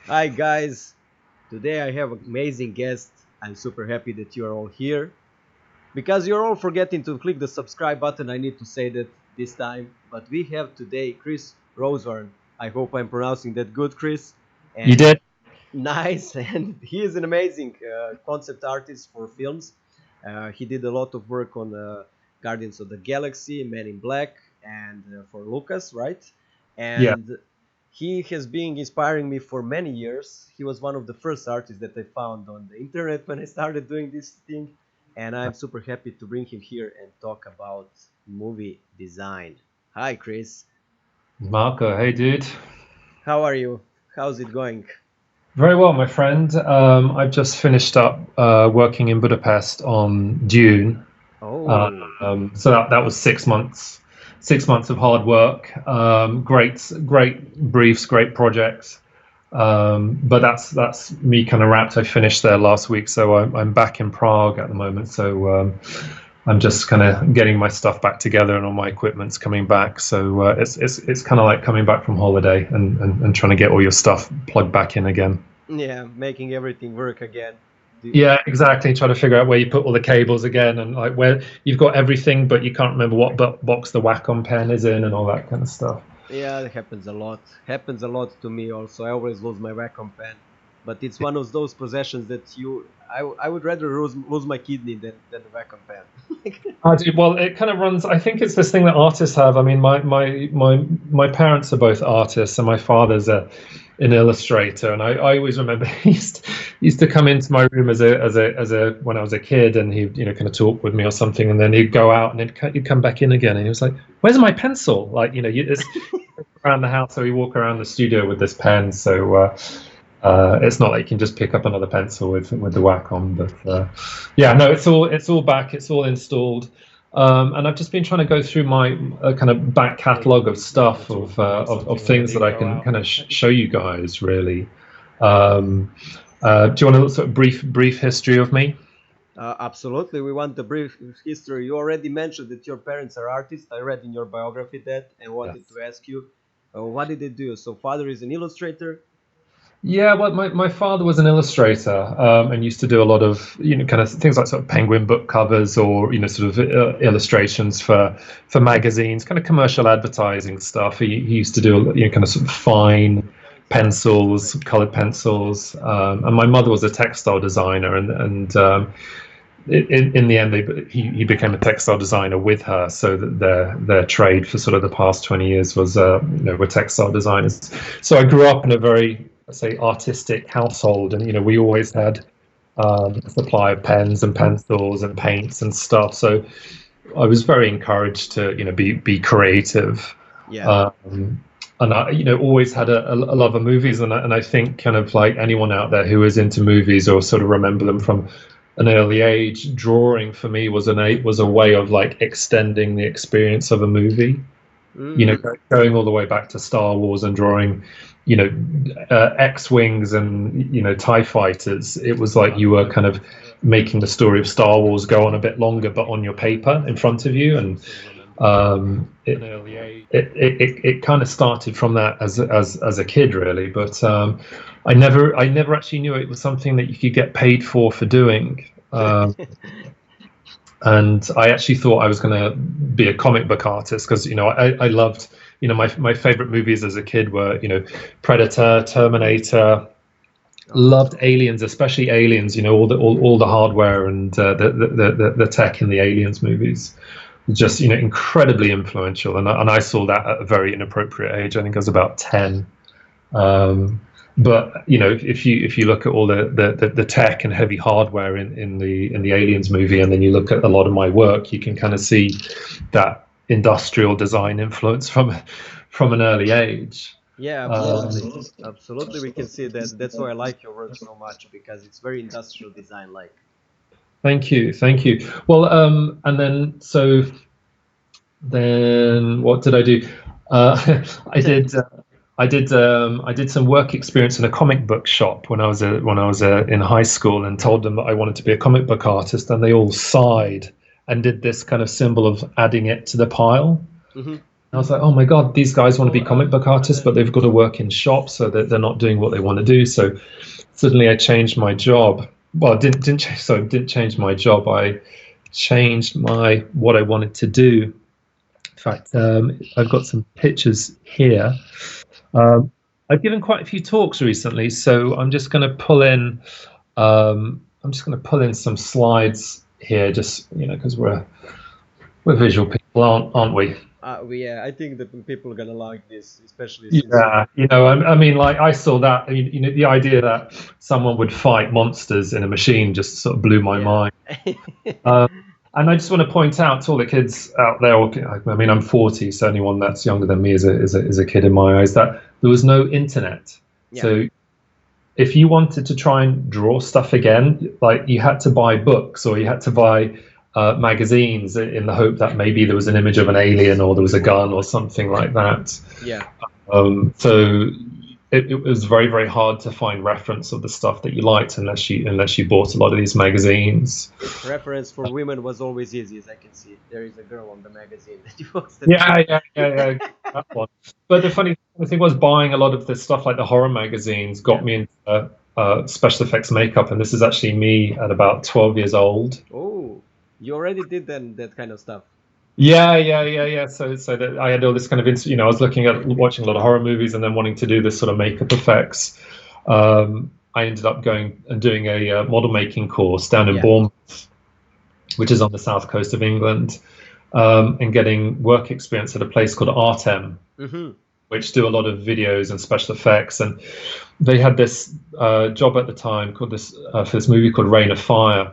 Hi guys, today I have an amazing guest. I'm super happy that you are all here. Because you're all forgetting to click the subscribe button, I need to say that this time. But we have today Chris Rosewarne. I hope I'm pronouncing that good, Chris. You And did? nice, and he is an amazing concept artist for films. He did a lot of work on Guardians of the Galaxy, Men in Black, and for Lucas, right? Yeah. And he has been inspiring me for many years. He was one of the first artists that I found on the internet when I started doing this thing, and I'm super happy to bring him here and talk about movie design. Hi, Chris. Marco, hey dude. How are you? How's it going? Very well, my friend. I've just finished up working in Budapest on Dune. Oh, So that was 6 months, 6 months of hard work. Great briefs, great projects. But that's me kind of wrapped. I finished there last week, so I'm back in Prague at the moment. So I'm just kind of getting my stuff back together, and all my equipment's coming back. So it's kind of like coming back from holiday and trying to get all your stuff plugged back in again. yeah, making everything work again. Do- Yeah, exactly. Try to figure out where you put all the cables again, and like where you've got everything, but you can't remember what box the Wacom pen is in, and all that kind of stuff. Yeah, it happens a lot. Happens a lot to me also. I always lose my Wacom pen, but it's one of those possessions that I would rather lose my kidney than the Wacom pen. I do. Well, it kind of runs. I think it's this thing that artists have. I mean, my parents are both artists, and my father's an illustrator. And I always remember he used to come into my room as a when I was a kid, and he'd kind of talk with me or something, and then he'd go out and he'd come back in again, and he was like, "Where's my pencil?" Like it's around the house, so we walk around the studio with this pen. So it's not like you can just pick up another pencil with the Wacom, but yeah, no, it's all back, it's all installed, and I've just been trying to go through my kind of back catalogue of stuff of things that I can kind of show you guys. Really, do you want a sort of brief history of me? Absolutely, we want the brief history. You already mentioned that your parents are artists. I read in your biography that and wanted Yes. to ask you, what did they do? So, father is an illustrator. Yeah, well, my father was an illustrator and used to do a lot of kind of things like sort of penguin book covers or sort of illustrations for magazines, kind of commercial advertising stuff. He used to do kind of sort of fine pencils, colored pencils, and my mother was a textile designer, and in the end, he became a textile designer with her, so that their trade for sort of the past 20 years was were textile designers. So I grew up in a very, say, artistic household, and we always had a supply of pens and pencils and paints and stuff. So I was very encouraged to be creative. Yeah. Um, and I, always had a love of movies, and I think kind of like anyone out there who is into movies or sort of remember them from an early age, drawing for me was a way of like extending the experience of a movie. Mm. Going all the way back to Star Wars and drawing, X-wings and Tie fighters. It was like you were kind of making the story of Star Wars go on a bit longer, but on your paper in front of you, and it kind of started from that as a kid, really. But I never actually knew it was something that you could get paid for doing. And I actually thought I was going to be a comic book artist because I loved my favorite movies as a kid were Predator, Terminator. Oh, Loved Aliens, especially Aliens. All the hardware and the tech in the Aliens movies, just incredibly influential. And I saw that at a very inappropriate age. I think I was about 10. But if you look at all the tech and heavy hardware in the Aliens movie, and then you look at a lot of my work, you can kind of see that industrial design influence from an early age. yeah, absolutely. Um, Absolutely, we can see that. That's why I like your work so much because it's very industrial design like. Thank you, thank you. Well, and then what did I do? I did. I did some work experience in a comic book shop when I was in high school, and told them that I wanted to be a comic book artist, and they all sighed and did this kind of symbol of adding it to the pile. Hmm. I was like, oh my God, these guys want to be comic book artists, but they've got to work in shops, so that they're not doing what they want to do. So suddenly I changed my job. Well, didn't change my job. I changed my what I wanted to do. In fact, I've got some pictures here. Um, I've given quite a few talks recently, so I'm just going to pull in. I'm just going to pull in some slides here, just because we're visual people, aren't we? Yeah, I think that people are gonna like this, especially since you. Yeah, I mean, like I saw that. I mean, the idea that someone would fight monsters in a machine just sort of blew my Yeah. mind. Uh, and I just want to point out to all the kids out there. I mean, I'm 40, so anyone that's younger than me is a kid in my eyes. That there was no internet, Yeah. so if you wanted to try and draw stuff again, like you had to buy books or you had to buy magazines in the hope that maybe there was an image of an alien or there was a gun or something like that. Yeah. So it was very, very hard to find reference of the stuff that you liked unless you bought a lot of these magazines. Reference for women was always easy, as I can see. There is a girl on the magazine that you posted. Yeah, that one. But the funny thing was buying a lot of this stuff, like the horror magazines, got me into special effects makeup, and this is actually me at about 12 years old. Oh, you already did then that kind of stuff. Yeah. So that I had all this kind of, I was watching a lot of horror movies, and then wanting to do this sort of makeup effects. I ended up going and doing a model making course down in Yeah. Bournemouth, which is on the south coast of England, and getting work experience at a place called Artem, which do a lot of videos and special effects. And they had this job at the time for this movie called Rain of Fire.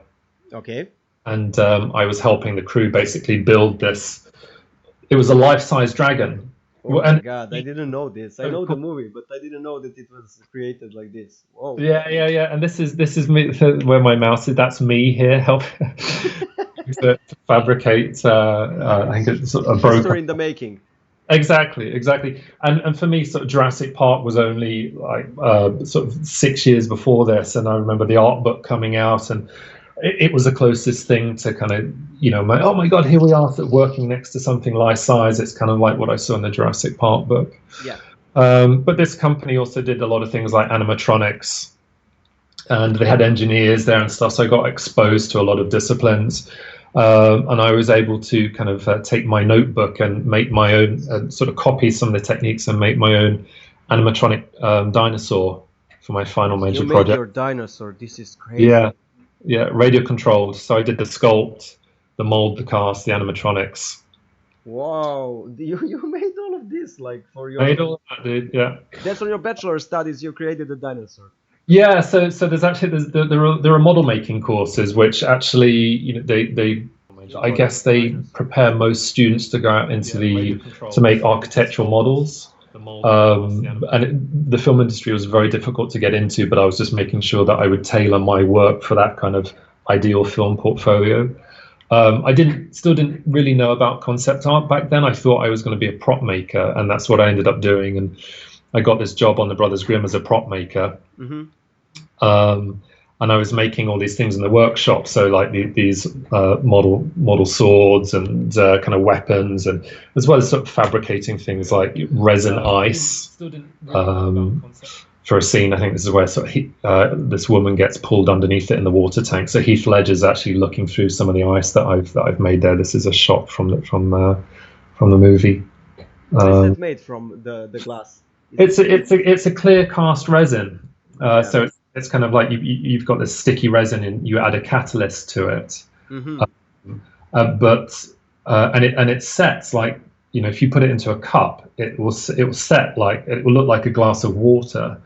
Okay. And I was helping the crew basically build this. It was a life-size dragon. Oh my God, I didn't know this. I know the movie, but I didn't know that it was created like this. Whoa. Yeah. And this is me, where my mouse is. That's me here helping to fabricate. I think it's sort of broken. History in the making. Exactly. And for me, sort of Jurassic Park was only like sort of 6 years before this, and I remember the art book coming out, and it was the closest thing to kind of, oh my God, here we are working next to something life size. It's kind of like what I saw in the Jurassic Park book. Yeah. But this company also did a lot of things like animatronics, and they had engineers there and stuff. So I got exposed to a lot of disciplines. And I was able to kind of take my notebook and make my own, sort of copy some of the techniques and make my own animatronic dinosaur for my final major project. You made your dinosaur. This is crazy. Yeah, radio controlled. So I did the sculpt, the mold, the cast, the animatronics. Wow, you made all of this like for your. Made all of that, dude. Yeah. That's on your bachelor studies. You created a dinosaur. Yeah. So there are model making courses which actually they I guess they prepare most students to go out into to make architectural models. And the film industry was very difficult to get into, but I was just making sure that I would tailor my work for that kind of ideal film portfolio. I still didn't really know about concept art back then. I thought I was going to be a prop maker, and that's what I ended up doing. And I got this job on the Brothers Grimm as a prop maker. And I was making all these things in the workshop, so like these model swords and kind of weapons, and as well as sort of fabricating things like resin ice for a scene. I think this is where sort of this woman gets pulled underneath it in the water tank. So Heath Ledger's actually looking through some of the ice that I've made there. This is a shot from the movie. What is it made from, the glass? It's a clear cast resin. So it's kind of like you've got this sticky resin and you add a catalyst to it. And it sets like, if you put it into a cup, it will set like, it will look like a glass of water.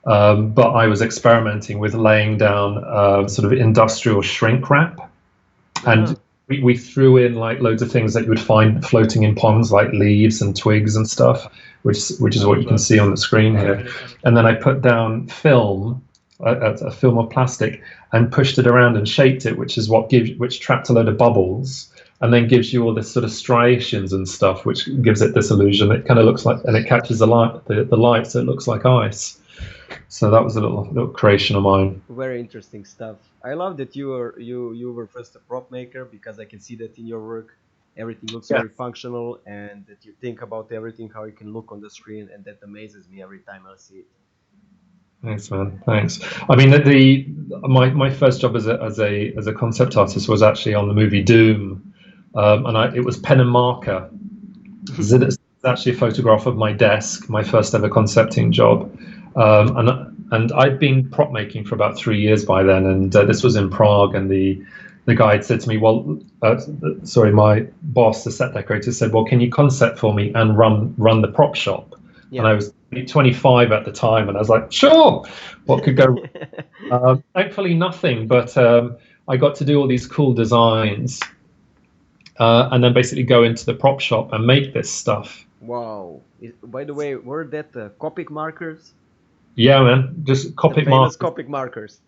But I was experimenting with laying down sort of industrial shrink wrap, and we threw in like loads of things that you would find floating in ponds, like leaves and twigs and stuff, which is what you can see on the screen here. And then I put down film, a film of plastic, and pushed it around and shaped it, which trapped a load of bubbles, and then gives you all this sort of striations and stuff, which gives it this illusion. It kind of looks like, and it catches the light, so it looks like ice. So that was a little creation of mine. Very interesting stuff. I love that you were first a prop maker, because I can see that in your work. everything looks Yeah. very functional, and that you think about everything how it can look on the screen, and that amazes me every time I see it. Thanks, man. Thanks. I mean, the my first job as a concept artist was actually on the movie Doom, and it was pen and marker. So it's actually a photograph of my desk, my first ever concepting job, and I'd been prop making for about 3 years by then, and this was in Prague, and the guy had said to me, well, sorry, my boss, the set decorator, said, well, can you concept for me and run the prop shop? And Yeah. I was 25 at the time, and I was like, sure, what could go? Thankfully, nothing, but I got to do all these cool designs, and then basically go into the prop shop and make this stuff. Wow. By the way, were that Copic markers? Yeah, man, just The Copic famous markers. Copic markers.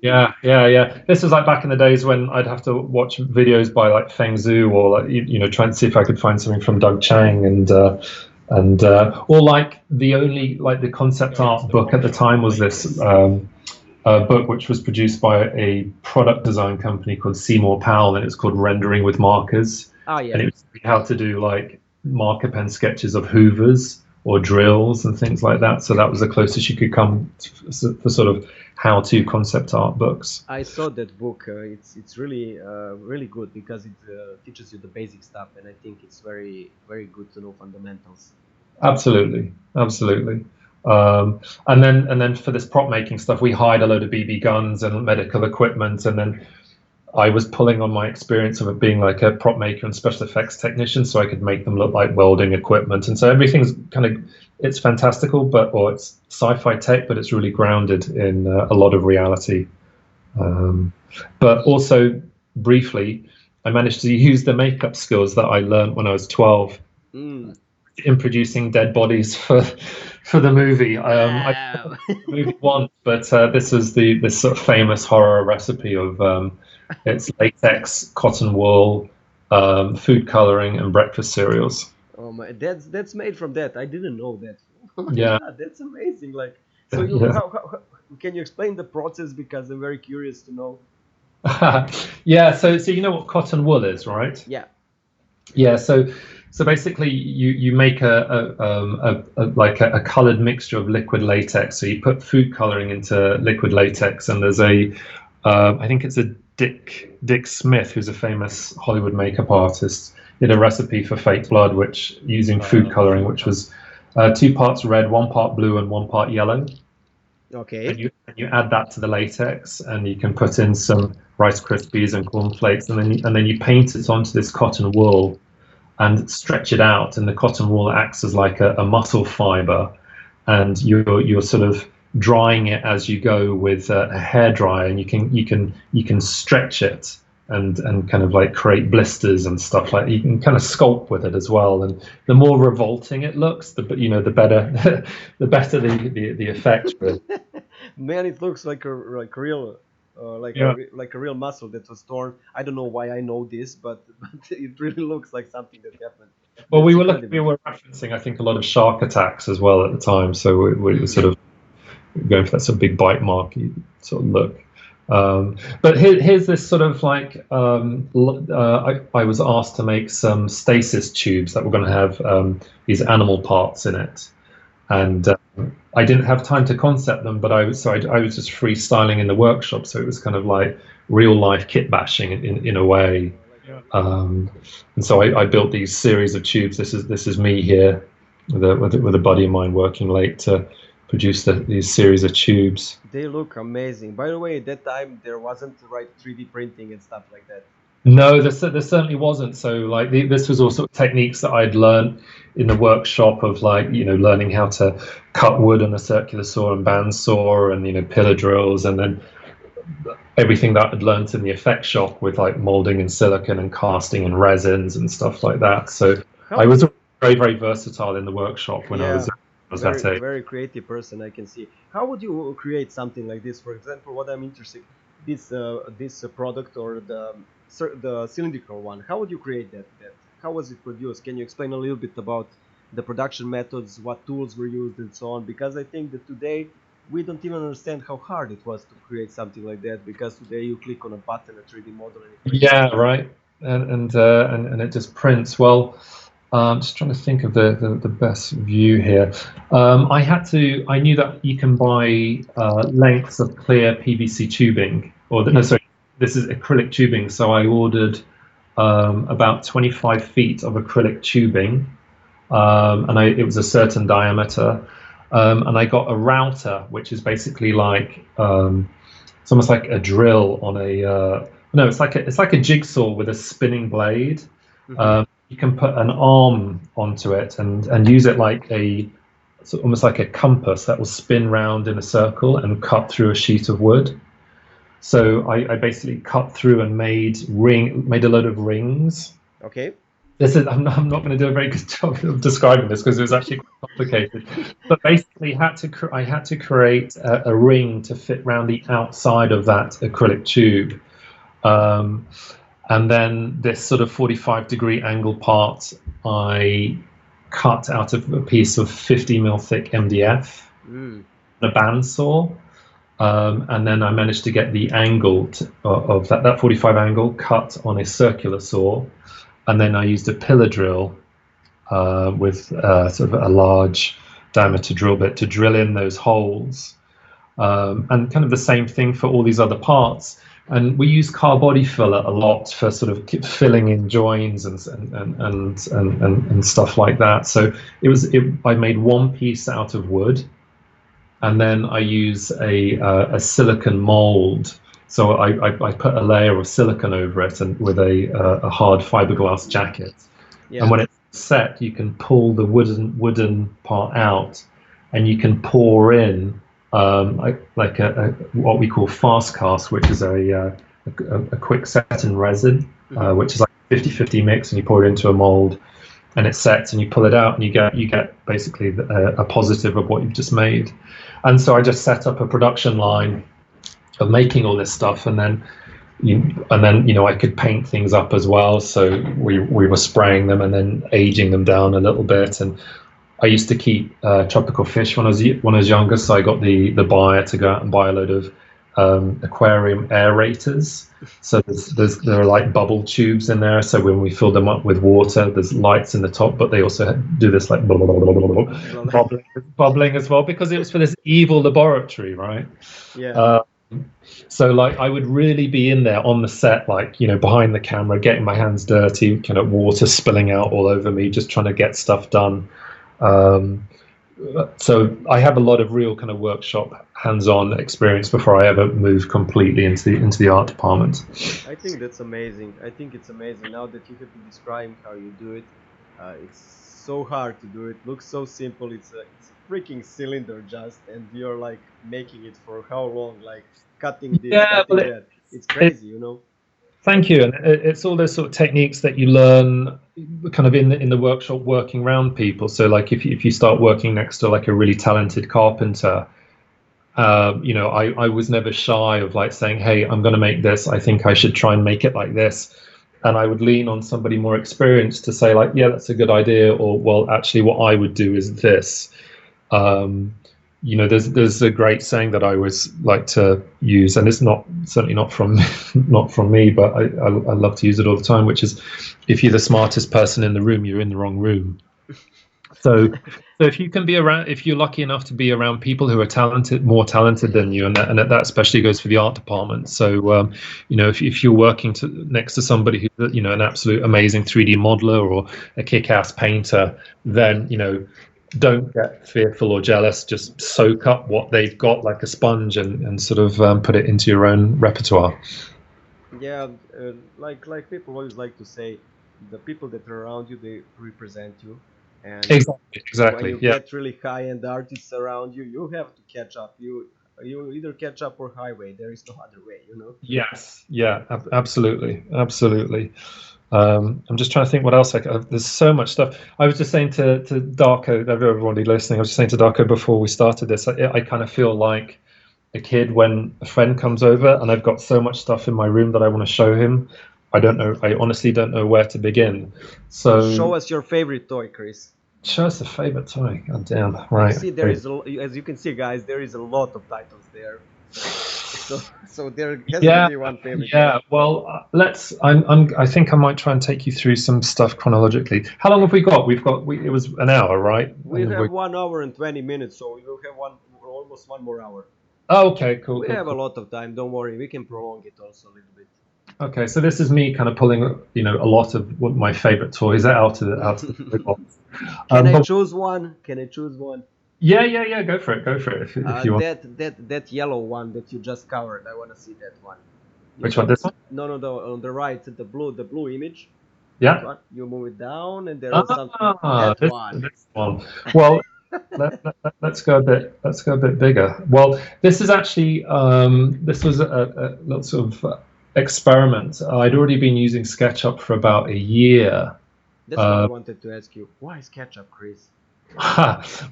Yeah, yeah, yeah. This was like back in the days when I'd have to watch videos by like Feng Zhu, or like trying to see if I could find something from Doug Chang, and or like the concept art book at the time was this book which was produced by a product design company called Seymour Powell, and it's called Rendering with Markers, Ah, yeah. and it was how to do like marker pen sketches of hoovers or drills and things like that. So that was the closest you could come for sort of how-to concept art books. I saw that book. It's really really good because it teaches you the basic stuff, and I think it's very good to know fundamentals. Absolutely, absolutely. And then for this prop making stuff, we hired a load of BB guns and medical equipment, and then I was pulling on my experience of it being like a prop maker and special effects technician, so I could make them look like welding equipment. And so everything's kind of, it's fantastical, or it's sci-fi tech, but it's really grounded in a lot of reality. Um, but also, briefly, I managed to use the makeup skills that I learned when I was 12 Mm. in producing dead bodies for the movie. I Wow. the movie once, but this was this sort of famous horror recipe of it's latex, cotton wool, food coloring, and breakfast cereals. Oh my, that's made from that. I didn't know that. Oh my Yeah, God, that's amazing. Like, so you yeah, can you explain the process because I'm very curious to know. yeah. So you know what cotton wool is, right? Yeah. Yeah. So basically, you make a colored mixture of liquid latex. So you put food coloring into liquid latex, and there's I think it's a Dick Smith, who's a famous Hollywood makeup artist, did a recipe for fake blood, which using food coloring, which was 2 parts red, 1 part blue, and 1 part yellow. And Okay. you add that to the latex, and you can put in some Rice Krispies and cornflakes, and then you paint it onto this cotton wool and stretch it out, and the cotton wool acts as like a muscle fiber, and you're sort of drying it as you go with a hair dryer, and you can stretch it and kind of like create blisters and stuff. Like you can kind of sculpt with it as well, and the more revolting it looks, the better the effect really. Man, it looks like real, Yeah. like a real muscle that was torn. I don't know why I know this, but it really looks like something that happened. Well, That's we incredible. were referencing, I think, a lot of shark attacks as well at the time, so we were Mm. sort of going for that sort of big bite marky sort of look. But here's this sort of like I was asked to make some stasis tubes that were going to have these animal parts in it, and I didn't have time to concept them, but I was just freestyling in the workshop, so it was kind of like real life kit bashing in a way. And so I built these series of tubes. This is me here with a buddy of mine working late to produce these series of tubes. They look amazing. By the way, at that time there wasn't the right 3D printing and stuff like that. No, there certainly wasn't. So like this was also techniques that I'd learned in the workshop of like learning how to cut wood on a circular saw and bandsaw, and pillar drills, and then everything that I'd learned in the effect shop with like molding and silicon and casting and resins and stuff like that. So How I do was you? very, very versatile in the workshop when Yeah, I was that age. very creative person I can see. How would you create something like this? For example, what I'm interested, this product or the cylindrical one. How would you create that? How was it produced? Can you explain a little bit about the production methods, what tools were used, and so on? Because I think that today we don't even understand how hard it was to create something like that. Because today you click on a button, a 3D model, and it prints Yeah, something. right. and it just prints. Well, I'm just trying to think of the best view here. I knew that you can buy lengths of clear PVC tubing, or no, Hmm. sorry, this is acrylic tubing. So I ordered about 25 feet of acrylic tubing, and it was a certain diameter, and I got a router, which is basically like it's almost like a drill on a no, it's like a jigsaw with a spinning blade. Hmm. You can put an arm onto it and use it like a almost like a compass that will spin round in a circle and cut through a sheet of wood. So I basically cut through and made a load of rings. Okay. This is I'm not going to do a very good job of describing this because it was actually quite complicated. But basically, I had to create a ring to fit around the outside of that acrylic tube. Um, and then this sort of 45-degree angle part I cut out of a piece of 50 mil thick MDF, Mm. a bandsaw. And then I managed to get the angle of that 45 angle cut on a circular saw. And then I used a pillar drill with sort of a large diameter drill bit to drill in those holes. And kind of the same thing for all these other parts. And we use car body filler a lot for sort of filling in joins and stuff like that. So I made one piece out of wood, and then I use a silicon mold. So I put a layer of silicon over it and with a hard fiberglass jacket. And Yeah. when it's set, you can pull the wooden part out, and you can pour in like what we call fast cast, which is a quick set in resin, Hmm. which is like 50-50 mix, and you pour it into a mold, and it sets, and you pull it out, and you get basically a positive of what you've just made. And so I just set up a production line of making all this stuff, and then I could paint things up as well. So we were spraying them and then aging them down a little bit. And I used to keep tropical fish when I was younger, so I got the buyer to go out and buy a load of aquarium aerators. So there are like bubble tubes in there. So when we fill them up with water, there's lights in the top, but they also do this like blah, blah, blah, blah, blah, blah, bubbling as well, because it was for this evil laboratory, right? Yeah. Uh, so like I would really be in there on the set, like, behind the camera, getting my hands dirty, kind of water spilling out all over me, just trying to get stuff done. Um, so I have a lot of real kind of workshop hands-on experience before I ever moved completely into the art department. I think that's amazing. I think it's amazing now that you have been describing how you do it. It's so hard to do it. Looks so simple. It's a freaking cylinder just, and you're like making it for how long? Like cutting this, Yeah, well, cutting that. It's it crazy, you know. thank you. And it's all those sort of techniques that you learn kind of in the workshop working around people. So like if you start working next to like a really talented carpenter, I was never shy of like saying, hey, I'm going to make this. I think I should try and make it like this. And I would lean on somebody more experienced to say like, yeah, that's a good idea. Or, well, actually what I would do is this. Um, there's a great saying that I always like to use, and it's certainly not from not from me, but I love to use it all the time, which is, if you're the smartest person in the room, you're in the wrong room. So, if you can be around, if you're lucky enough to be around people who are more talented than you, and that especially goes for the art department. So, if you're working next to somebody who's an absolute amazing 3D modeler or a kick-ass painter, then don't get fearful or jealous. Just soak up what they've got like a sponge and sort of put it into your own repertoire. Yeah, like people always like to say, the people that are around you, they represent you, and when Exactly. you Yeah. get really high-end artists around you, you have to catch up. You either catch up or highway. There is no other way, you know. Yes. Yeah. Absolutely. Absolutely. I'm just trying to think what else there's so much stuff. I was just saying to Darko, everybody listening, I was just saying to Darko before we started this, I kind of feel like a kid when a friend comes over and I've got so much stuff in my room that I want to show him. I honestly don't know where to begin. Show So us your favorite toy, Chris. show us a favorite toy. God damn. I Right. see there Right. is as you can see, guys, there is a lot of titles there. So there has to Yeah, be one favorite game. yeah. Well, let's. I think I might try and take you through some stuff chronologically. How long have we got? It was an hour, right? We have 1 hour and 20 minutes, so we will have almost one more hour. Oh, okay, cool, We cool, have a cool. lot of time. Don't worry. We can prolong it also a little Okay, so this is me kind of pulling, a lot of my favorite toys out of the toy bit. box. Can I But choose one? Can I choose one? yeah, yeah, yeah. Go for it if you want. That yellow one that you just covered. I want to see that one. You Which one? can This one? no no no on the right the blue image. That Yeah. one. You move it down and there is some Ah, that this one. this one. Well, let's go a bit. Let's go a bit bigger. Well, this is actually this was a little sort of experiment. I'd already been using SketchUp for about a year. That's what I Uh, wanted to ask you. Why is ketchup, Chris?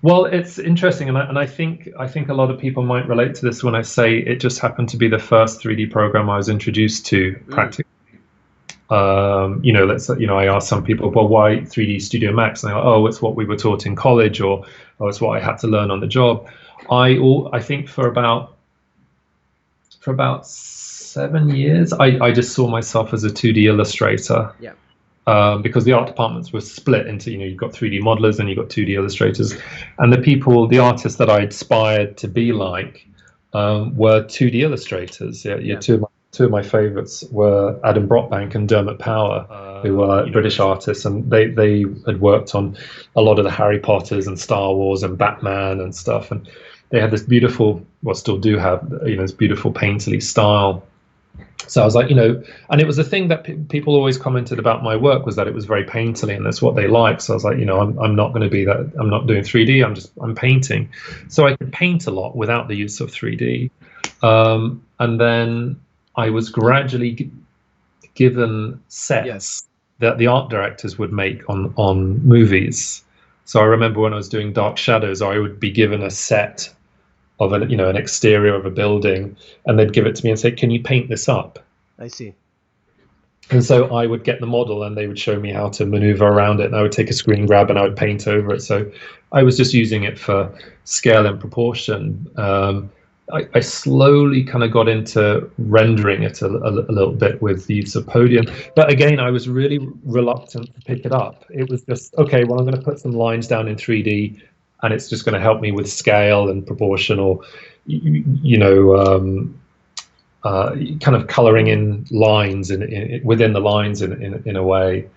well, it's interesting, and I think a lot of people might relate to this when I say it just happened to be the first 3D program I was introduced to Mm, practically. I asked some people, well, why 3D Studio Max? And they're like, oh, it's what we were taught in college, or oh, it's what I had to learn on the job. I think for about 7 years, I just saw myself as a 2D illustrator, yeah, because the art departments were split into, you've got 3D modelers and you've got 2D illustrators, and the artists that I aspired to be like, were 2D illustrators. Yeah, yeah. yeah. Two of my favorites were Adam Brockbank and Dermot Power, who were British artists, and they had worked on a lot of the Harry Potters and Star Wars and Batman and stuff, and they had this beautiful, well, still do have, this beautiful painterly style. So I was like, and it was a thing that people always commented about my work, was that it was very painterly, and that's what they like. So I was like, I'm not going to be that. I'm not doing 3D. I'm painting. So I could paint a lot without the use of 3D. And then I was gradually given Yes, sets that the art directors would make on movies. So I remember when I was doing Dark Shadows, I would be given a set of an exterior of a building, and they'd give it to me and say, can you paint this up? I see. And so I would get the model and they would show me how to maneuver around it, and I would take a screen grab and I would paint over it. So I was just using it for scale and proportion. I slowly kind of got into rendering it a little bit with the use of Podium. But again, I was really reluctant to pick it up. It was just, okay, well, I'm going to put some lines down in 3D, and it's just going to help me with scale and proportion, or, kind of coloring in lines within the lines in a way.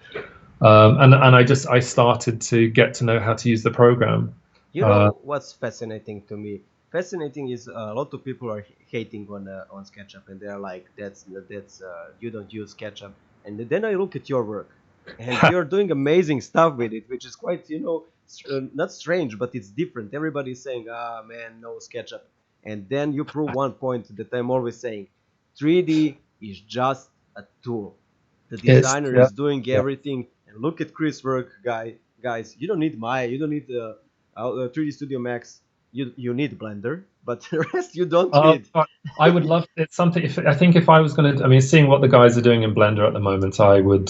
And I started to get to know how to use the program. You Uh, know what's fascinating to me? Fascinating is a lot of people are hating on SketchUp, and they're like, that's you don't use SketchUp. And then I look at your work, and you're doing amazing stuff with it, which is quite, not strange, but it's different. Everybody's saying, ah man, no SketchUp, and then you prove one point that I'm always saying: 3D is just a tool. The it's designer yeah, is doing yeah. everything. And look at Chris' work, guys. You don't need Maya. You don't need 3D Studio Max. You need Blender, but the rest you don't Uh, need. I would love it's something. If I was going to, I mean, seeing what the guys are doing in Blender at the moment, I would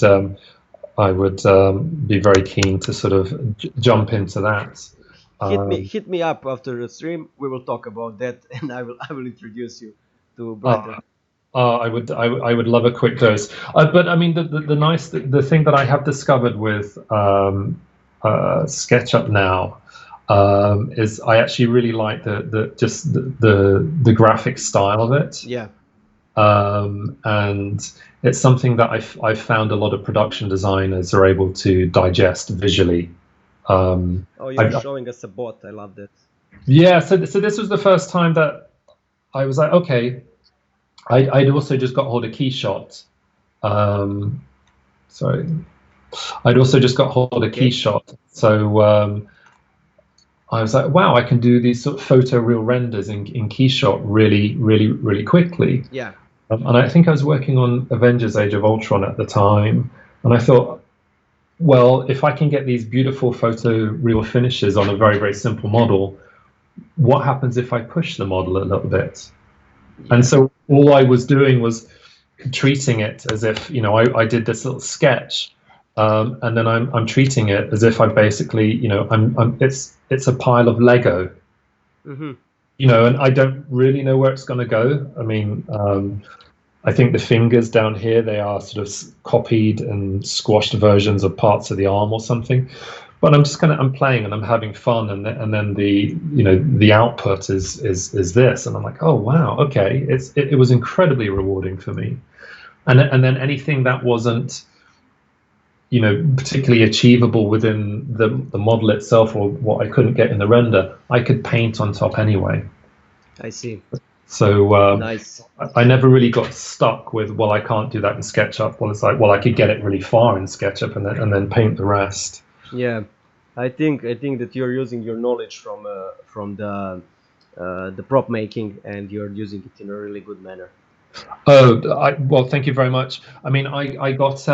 be very keen to sort of jump into that. Um, Hit me up after the stream. We will talk about that, and I will introduce you to uh, Blender. I would love a quick dose. But I mean, the thing that I have discovered with SketchUp now, is I actually really like the graphic style of it. Yeah. And it's something that I've found a lot of production designers are able to digest visually. Um, Oh, you're I, showing us a bot. I love that. yeah, so this was the first time that I was like, okay, I'd also just got hold of Keyshot. Um, sorry, I'd also just got hold of Okay. Keyshot. So I was like, wow, I can do these sort of photo real renders in Keyshot really, really, really quickly. Yeah. And I think I was working on Avengers Age of Ultron at the time. And I thought, well, if I can get these beautiful photo real finishes on a very, very simple model, what happens if I push the model a little bit? And Yeah. so all I was doing was treating it as if, I did this little sketch, and then I'm treating it as if I basically, it's a pile of Lego. Mhm. and I don't really know where it's going to go. I mean, I think the fingers down here, they are sort of copied and squashed versions of parts of the arm or something. But I'm playing and I'm having fun, and then the output is this, and I'm like, oh wow, okay, it was incredibly rewarding for me. And then anything that wasn't particularly achievable within the model itself, or what I couldn't get in the render, I could paint on top anyway. I see. So Nice. I never really got stuck with, well, I can't do that in SketchUp. Well, it's like, well, I could get it really far in SketchUp and then paint the rest. Yeah, I think that you're using your knowledge from the prop making, and you're using it in a really good manner. Oh, well, thank you very much. I mean, I got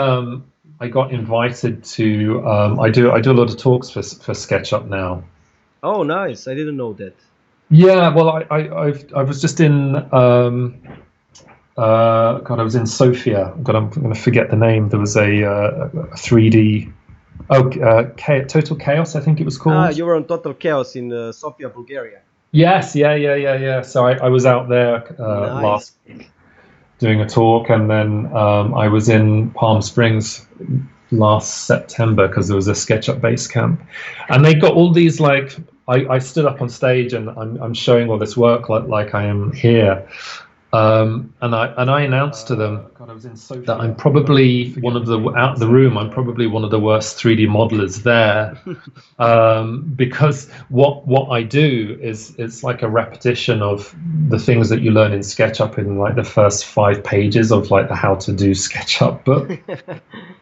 invited to I do a lot of talks for SketchUp now. Oh, nice. I didn't know that. Yeah, well, I was just in God, I was in Sofia. God, I'm going to forget the name. There was a 3D. Oh, Total Chaos, I think it was Ah, called. you were on Total Chaos in Sofia, Bulgaria. Yes, yeah, yeah, yeah, yeah. So I was out there Nice. last week doing a talk, and then I was in Palm Springs last September because there was a SketchUp base camp, and they got all these like I stood up on stage and I'm showing all this work like I am here, and I announced to them God, I was in that I'm Sofia. probably Forget one the of the name of out of the the city room. I'm there. probably one of the worst 3D modelers there, because what I do is it's like a repetition of the things that you learn in SketchUp in like the first 5 pages of like the how to do SketchUp book.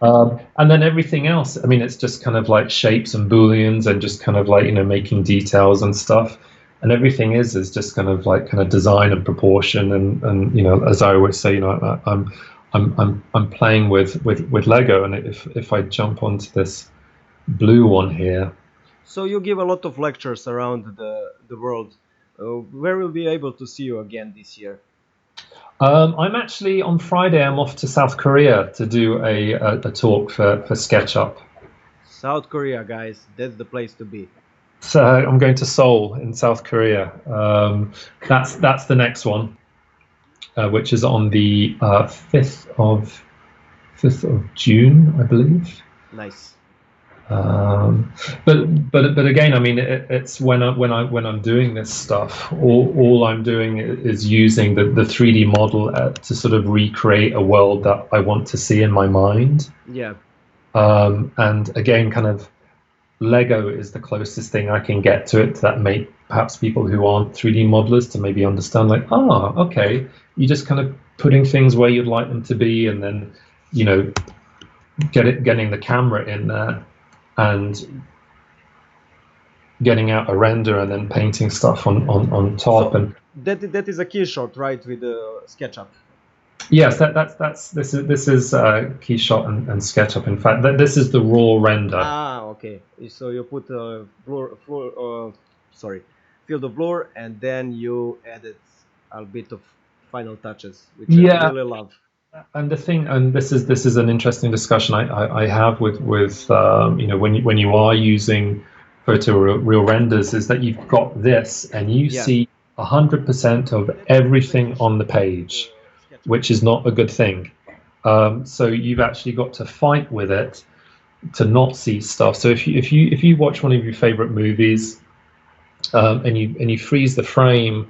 And then everything else, I mean, it's just kind of like shapes and booleans and just kind of like making details and stuff. And everything is just kind of design and proportion, and as I always say, I'm playing with Lego. And if I jump onto this blue one here. So you give a lot of lectures around the world. Where will be able to see you again this year? I'm actually on Friday. I'm off to South Korea to do a talk for SketchUp. South Korea, guys. That's the place to be. So I'm going to Seoul in South Korea. That's the next one, which is on the 5th of June, I believe. Nice. Um, but again, I mean, it's when I'm doing this stuff, all I'm doing is using the 3D model to sort of recreate a world that I want to see in my mind. Yeah. And again, kind of Lego is the closest thing I can get to it that make perhaps people who aren't 3D modelers to maybe understand, like, okay, you're just kind of putting things where you'd like them to be, and then you know getting the camera in there and getting out a render and then painting stuff on top. So And that is a key shot, right, with the SketchUp. yes, this is Keyshot and SketchUp. In fact, this is the raw render. Ah, okay. So you put a sorry, field of blur, and then you added a bit of final touches, which I Yeah, really love. and this is an interesting discussion I have with when you are using real renders, is that you've got this and you Yeah. see 100% of everything on the page, which is not a good thing. So you've actually got to fight with it to not see stuff. So if you watch one of your favorite movies, and you freeze the frame,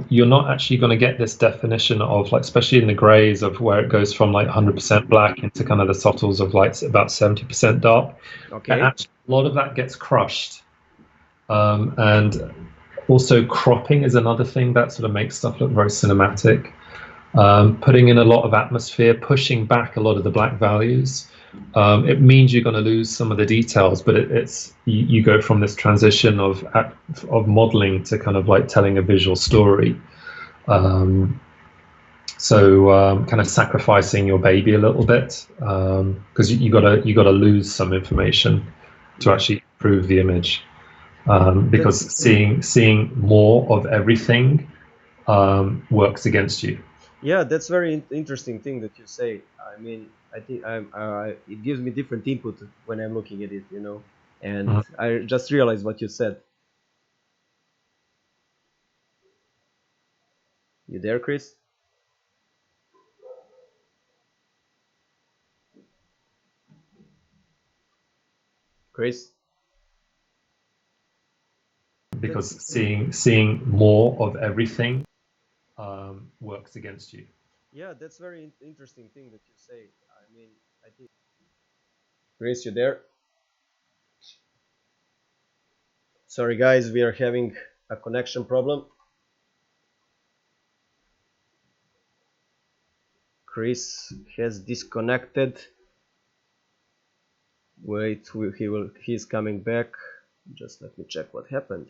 you're not actually going to get this definition of, like, especially in the grays, of where it goes from like 100% black into kind of the subtles of like about 70% dark. And Okay. actually, a lot of that gets crushed. And also, cropping is another thing that sort of makes stuff look very cinematic. Putting in a lot of atmosphere, pushing back a lot of the black values. It means you're going to lose some of the details, but it's you go from this transition of modeling to kind of like telling a visual story. Um, so kind of sacrificing your baby a little bit, because you got to lose some information to Yeah. actually improve the image. Because That's seeing more of everything works against you. Yeah, that's very interesting thing that you say. I mean, I think it gives me different input when I'm looking at it. And Mhm. I just realized what you said. You there, Chris? Chris? Because seeing more of everything works against you. Yeah, that's very interesting thing that you say. I mean, I think. Chris, you there? Sorry, guys, we are having a connection problem. Chris has disconnected. Wait, he's coming back. Just let me check what happened.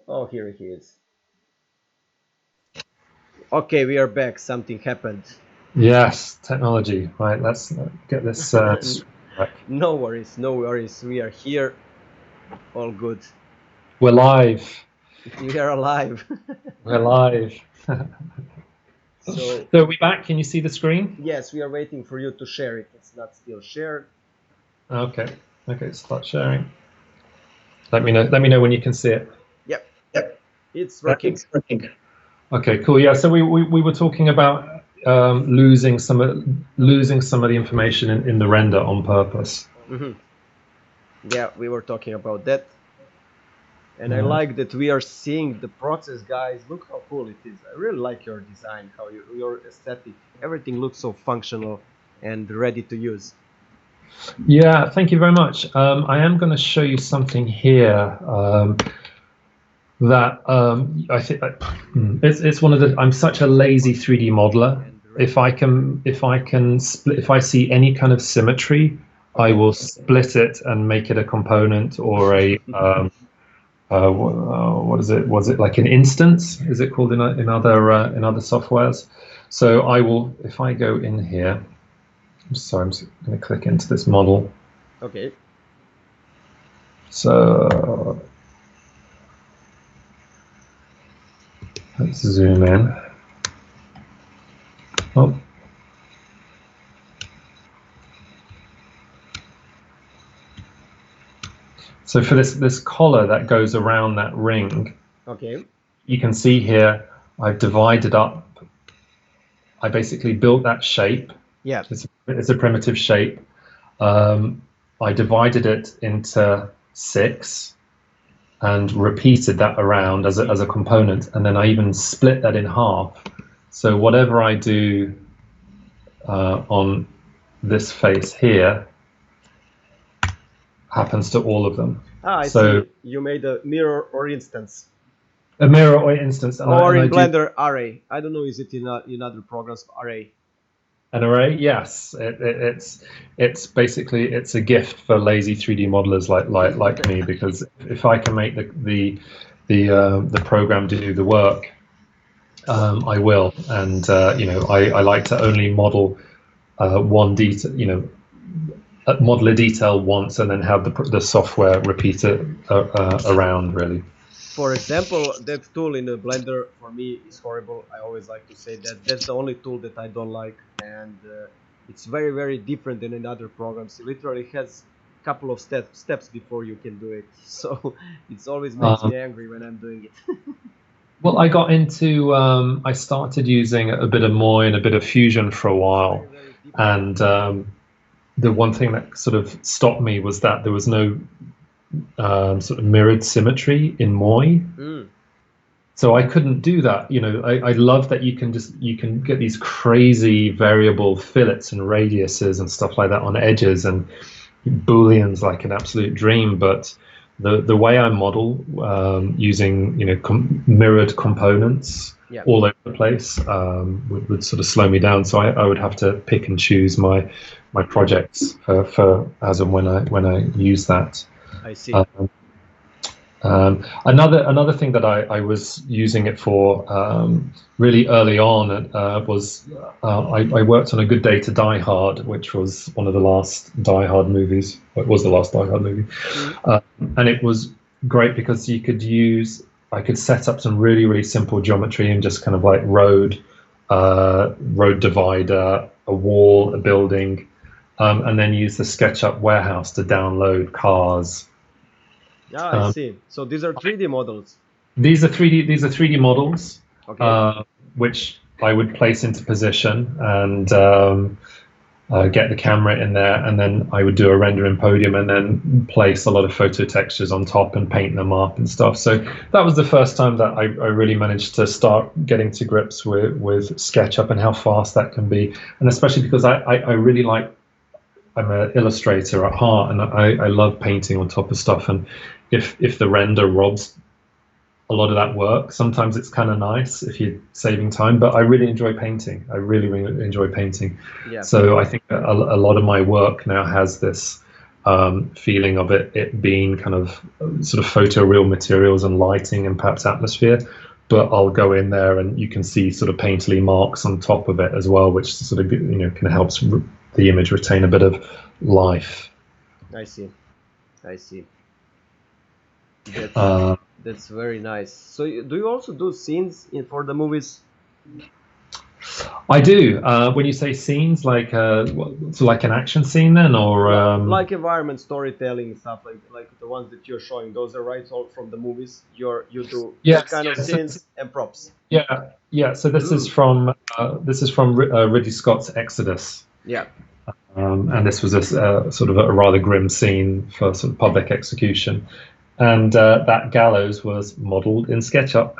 Oh, here he is. Okay, we are back. Something happened. Yes, technology. Right, let's get this right. No worries, no worries. We are here. All good. We're live. We are alive. We're live. So, So are we back? Can you see the screen? yes, we are waiting for you to share it. It's not still shared. Okay. Okay, start sharing. Let me know when you can see it. Yep. It's working. Okay, cool. Yeah, so we were talking about losing some of the information in the render on purpose. Yeah, we were talking about that. And I like that we are seeing the process, guys. Look how cool it is. I really like your design, how your aesthetic. Everything looks so functional and ready to use. Yeah, thank you very much. I am going to show you something here that I think it's one of the. I'm such a lazy 3D modeler. If I see any kind of symmetry, I will split it and make it a component or a what is it? Was it like an instance? Is it called in other softwares? So I will, if I go in here. So I'm just going to click into this model. Okay. So let's zoom in. Oh. So for this collar that goes around that ring, okay, you can see here I've divided up. I basically built that shape. Yeah. It's a primitive shape. I divided it into 6 and repeated that around as a component, and then I even split that in half. So whatever I do on this face here happens to all of them. I see. You made a mirror or instance. A mirror or instance. Or in Blender, array. I don't know, is it in other programs, array? An array, yes. It's basically it's a gift for lazy 3D modelers like me, because if I can make the program do the work, I will. And I like to only model one detail, model a detail once and then have the software repeat it around, really. For example, that tool in the Blender for me is horrible. I always like to say that that's the only tool that I don't like, and it's very, very different than in other programs. It literally has a couple of steps before you can do it, so it always makes me angry when I'm doing it. Well, I got into I started using a bit of Moy and a bit of Fusion for a while, and the one thing that sort of stopped me was that there was no sort of mirrored symmetry in Moy. So I couldn't do that. I love that you can get these crazy variable fillets and radiuses and stuff like that on edges, and booleans like an absolute dream. But the way I model using mirrored components all over the place would sort of slow me down. So I would have to pick and choose my projects for as and when I use that. I see. Another thing that I was using it for really early on was I worked on A Good Day to Die Hard, which was one of the last Die Hard movies. It was the last Die Hard movie, and it was great because I could set up some really, really simple geometry and just kind of like road divider, a wall, a building, and then use the SketchUp warehouse to download cars. I see. So these are 3D models. These are 3D models. Okay. uh, which I would place into position and get the camera in there, and then I would do a render in Podium and then place a lot of photo textures on top and paint them up and stuff. So that was the first time that I really managed to start getting to grips with SketchUp and how fast that can be, and especially because I really like, I'm an illustrator at heart, and I love painting on top of stuff. And if the render robs a lot of that work, sometimes it's kind of nice if you're saving time. But I really enjoy painting. I really, really enjoy painting. Yeah. So I think a lot of my work now has this feeling of it being kind of sort of photoreal materials and lighting and perhaps atmosphere. But I'll go in there and you can see sort of painterly marks on top of it as well, which sort of kind of helps the image retain a bit of life. I see. I see. That's Uh, that's very nice. So do you also do scenes for the movies? I do. When you say scenes, like so like an action scene, then, or Like environment storytelling stuff, like the ones that you're showing, those are right all from the movies. You do that yes, kind of yeah, scenes and props. yeah, yeah. So Mm. this is from Ridley Scott's Exodus, Yeah. and this was a sort of a rather grim scene for sort of public execution, and that gallows was modelled in SketchUp.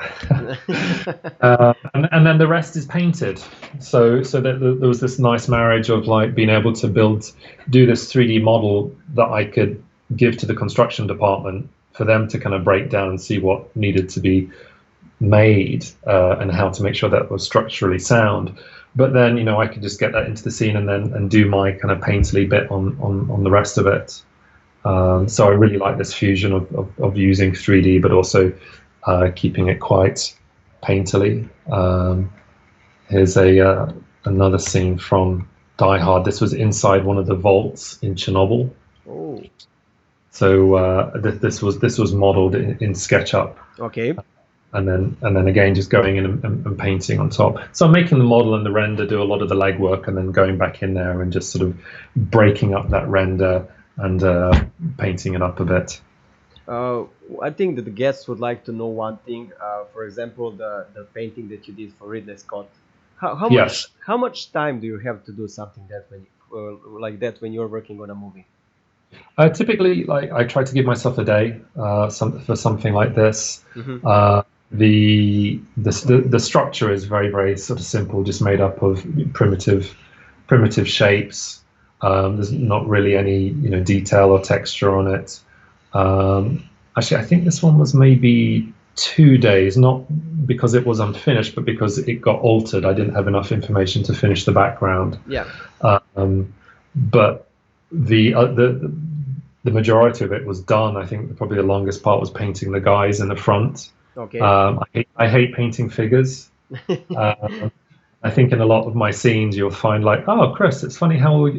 And then the rest is painted. So there was this nice marriage of like being able to do this 3D model that I could give to the construction department for them to kind of break down and see what needed to be made, and how to make sure that was structurally sound. But then I could just get that into the scene and then do my kind of painterly bit on the rest of it. So I really like this fusion of using 3D but also keeping it quite painterly. Here's another scene from Die Hard. This was inside one of the vaults in Chernobyl. Oh, So this was modeled in SketchUp, okay. and then again just going in and painting on top. So I'm making the model and the render do a lot of the legwork, and then going back in there and just sort of breaking up that render and painting it up a bit. Uh, I think that the guests would like to know one thing. For example, the painting that you did for Ridley Scott. Yes. How much time do you have to do something that when like that when you're working on a movie? Typically, like I try to give myself a day for something like this. Hmm. Uh, the structure is very very sort of simple, just made up of primitive shapes. There's not really any detail or texture on it. Um, Actually, I think this one was maybe 2 days, not because it was unfinished, but because it got altered. I didn't have enough information to finish the background. Yeah. Um, but the majority of it was done. I think probably the longest part was painting the guys in the front. Okay. I hate painting figures. Uh, I think in a lot of my scenes you'll find like, oh, Chris, it's funny how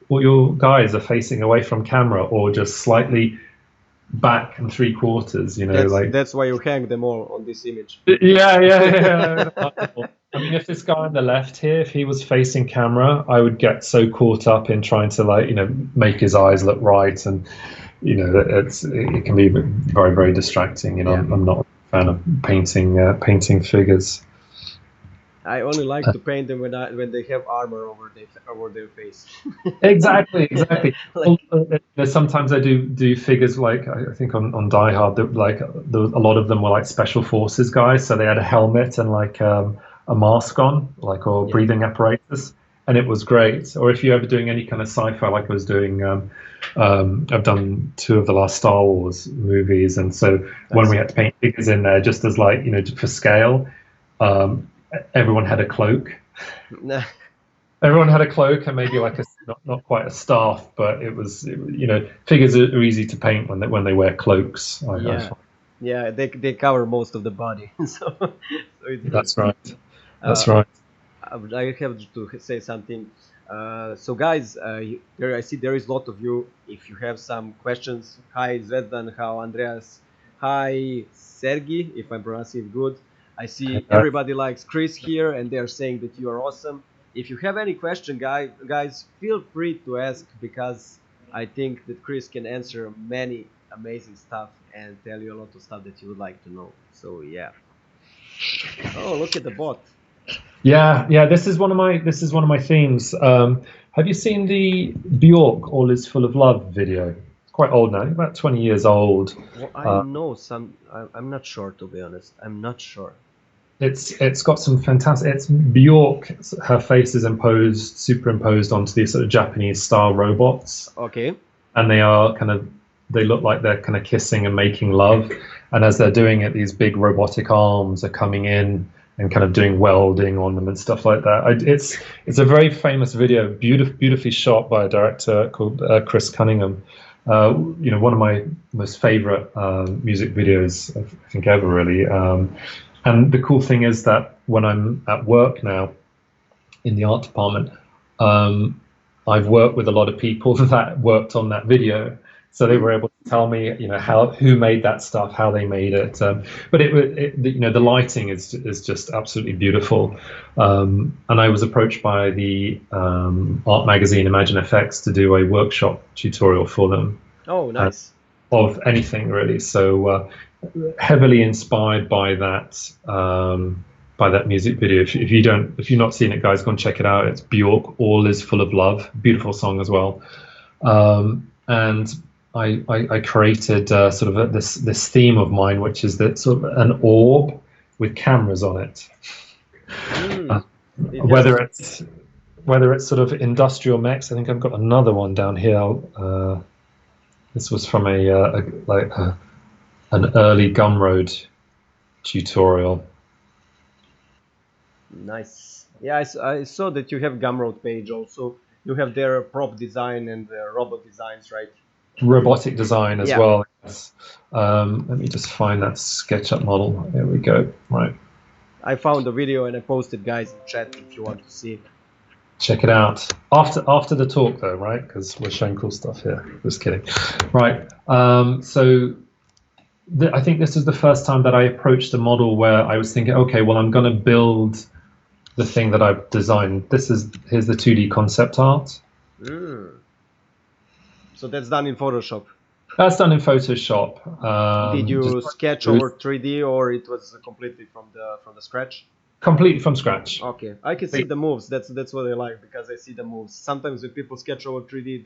all your guys are facing away from camera or just slightly back and three quarters. Like That's why you hang them all on this image. yeah. I mean, if this guy on the left here, if he was facing camera, I would get so caught up in trying to like, make his eyes look right, and it can be very, very distracting. Yeah. I'm not a fan of painting figures. I only like to paint them when they have armor over their face. Exactly, exactly. Well, Like sometimes I do figures like I think on Die Hard that like a lot of them were like special forces guys, so they had a helmet and like a mask on, like or yeah, breathing apparatus, and it was great. Or if you're ever doing any kind of sci-fi, like I was doing, I've done two of the last Star Wars movies, and so I when we see. had to paint figures in there, just as like for scale, um, everyone had a cloak. Nah, Everyone had a cloak and maybe like a not quite a staff, but figures are easy to paint when they wear cloaks. I yeah, find. yeah. They cover most of the body, so it's good. That's right. Uh, That's right. I have to say something. So guys, there I see there is a lot of you. If you have some questions, hi Zvezdan, how Andreas, hi Sergi, if I'm pronouncing it good. I see Uh, everybody likes Chris here, and they are saying that you are awesome. If you have any question, guys, feel free to ask because I think that Chris can answer many amazing stuff and tell you a lot of stuff that you would like to know. So yeah. Oh, look at the bot. Yeah, yeah. This is one of my themes. Have you seen the Bjork "All Is Full of Love" video? It's quite old now, about 20 years old. Well, I Uh, know some. I'm not sure, to be honest. I'm not sure. it's got some fantastic. It's Bjork. Her face is superimposed onto these sort of Japanese style robots, Okay. and they look like they're kind of kissing and making love. And as they're doing it, these big robotic arms are coming in and kind of doing welding on them and stuff like that. It's a very famous video, beautifully shot by a director called Chris Cunningham. One of my most favorite music videos I think ever, really. And the cool thing is that when I'm at work now in the art department, I've worked with a lot of people that worked on that video, so they were able to tell me, who made that stuff, how they made it. But the lighting is just absolutely beautiful. And I was approached by the art magazine Imagine FX to do a workshop tutorial for them Oh, nice. of anything really. So heavily inspired by that music video. If you've not seen it, guys, go and check it out. It's Bjork, "All Is Full of Love." Beautiful song as well. And I created sort of this theme of mine, which is that sort of an orb with cameras on it. Whether it's sort of industrial mechs. I think I've got another one down here. This was from an early Gumroad tutorial. Nice. Yeah, I saw that you have Gumroad page also. You have their prop design and robot designs, right? Robotic design as Yeah. well. Yes. Let me just find that SketchUp model. There we go. Right. I found the video and I posted, guys, in chat if you want to see. Check it out after the talk, though, right? Because we're showing cool stuff here. Just kidding. Right. So I think this is the first time that I approached a model where I was thinking, okay, well, I'm going to build the thing that I've designed. Here's the 2D concept art. So that's done in Photoshop. That's done in Photoshop. Did you sketch over 3D or it was completely from the scratch? Completely from scratch. Okay, I can see the moves. That's what I like, because I see the moves. Sometimes when people sketch over 3D,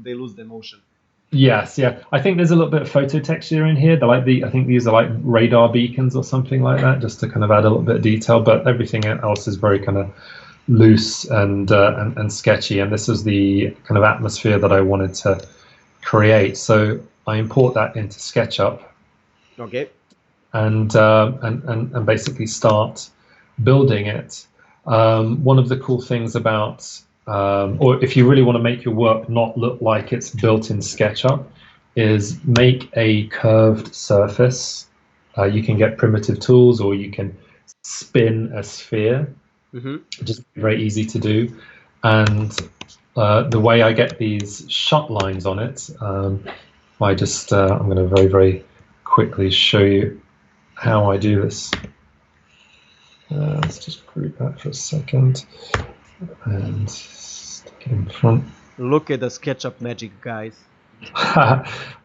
they lose the motion. Yes, yeah. I think there's a little bit of photo texture in here. I think these are like radar beacons or something like that, just to kind of add a little bit of detail. But everything else is very kind of loose and sketchy. And this was the kind of atmosphere that I wanted to create. So I import that into SketchUp. Okay. And basically start building it. One of the cool things about or if you really want to make your work not look like it's built in SketchUp, is make a curved surface. You can get primitive tools, or you can spin a sphere, which is very easy to do. And the way I get these shut lines on it, I'm going to very, very quickly show you how I do this. Let's just group that for a second and stick it in front. Look at the SketchUp magic, guys.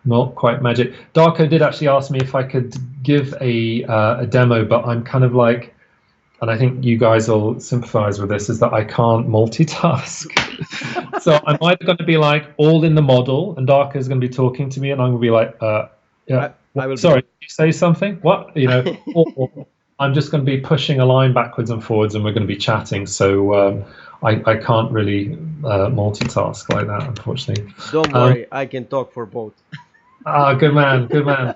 Not quite magic. Darko did actually ask me if I could give a demo, but I'm kind of like, and I think you guys will sympathize with this, is that I can't multitask. So I'm either going to be like all in the model, and Darko is going to be talking to me, and I'm going to be like, yeah, sorry, did you say something? What? Or I'm just going to be pushing a line backwards and forwards, and we're going to be chatting. So I can't really multitask like that, unfortunately. Don't worry, I can talk for both. Good man, good man.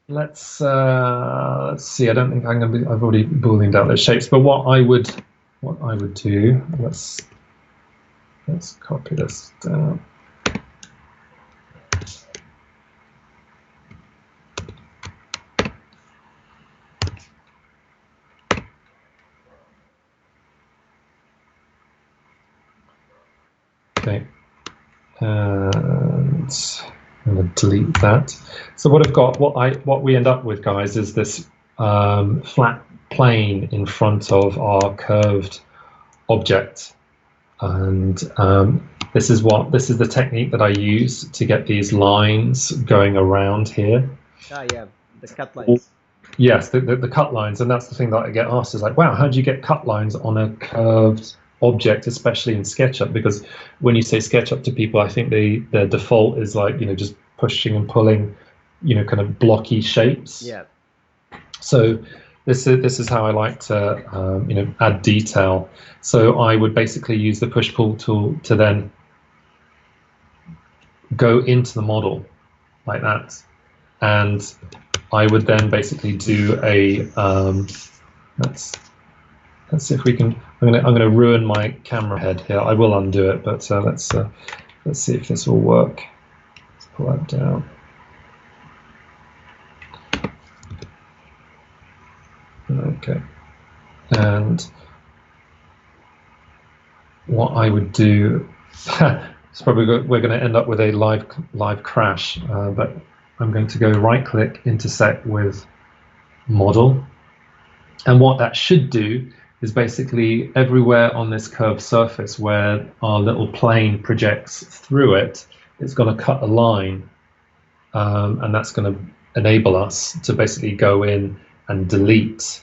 Let's see. I don't think I'm going to be. I've already booleaned out those shapes. But what I would do. Let's copy this down. Okay, and I'm going to delete that. So what I've got, what we end up with, guys, is this flat plane in front of our curved object, and this is the technique that I use to get these lines going around here. Yeah, the cut lines. Yes, the cut lines, and that's the thing that I get asked is like, wow, how do you get cut lines on a curved object, especially in SketchUp? Because when you say SketchUp to people, I think their default is like, just pushing and pulling, kind of blocky shapes. Yeah. So this is how I like to add detail. So I would basically use the push pull tool to then go into the model like that, and I would then basically do a let's see if we can. I'm gonna ruin my camera head here. I will undo it, but let's see if this will work. Let's pull that down. Okay, and what I would do, it's probably we're going to end up with a live crash, but I'm going to go right click, intersect with model, and what that should do is basically everywhere on this curved surface where our little plane projects through it, it's going to cut a line, and that's going to enable us to basically go in and delete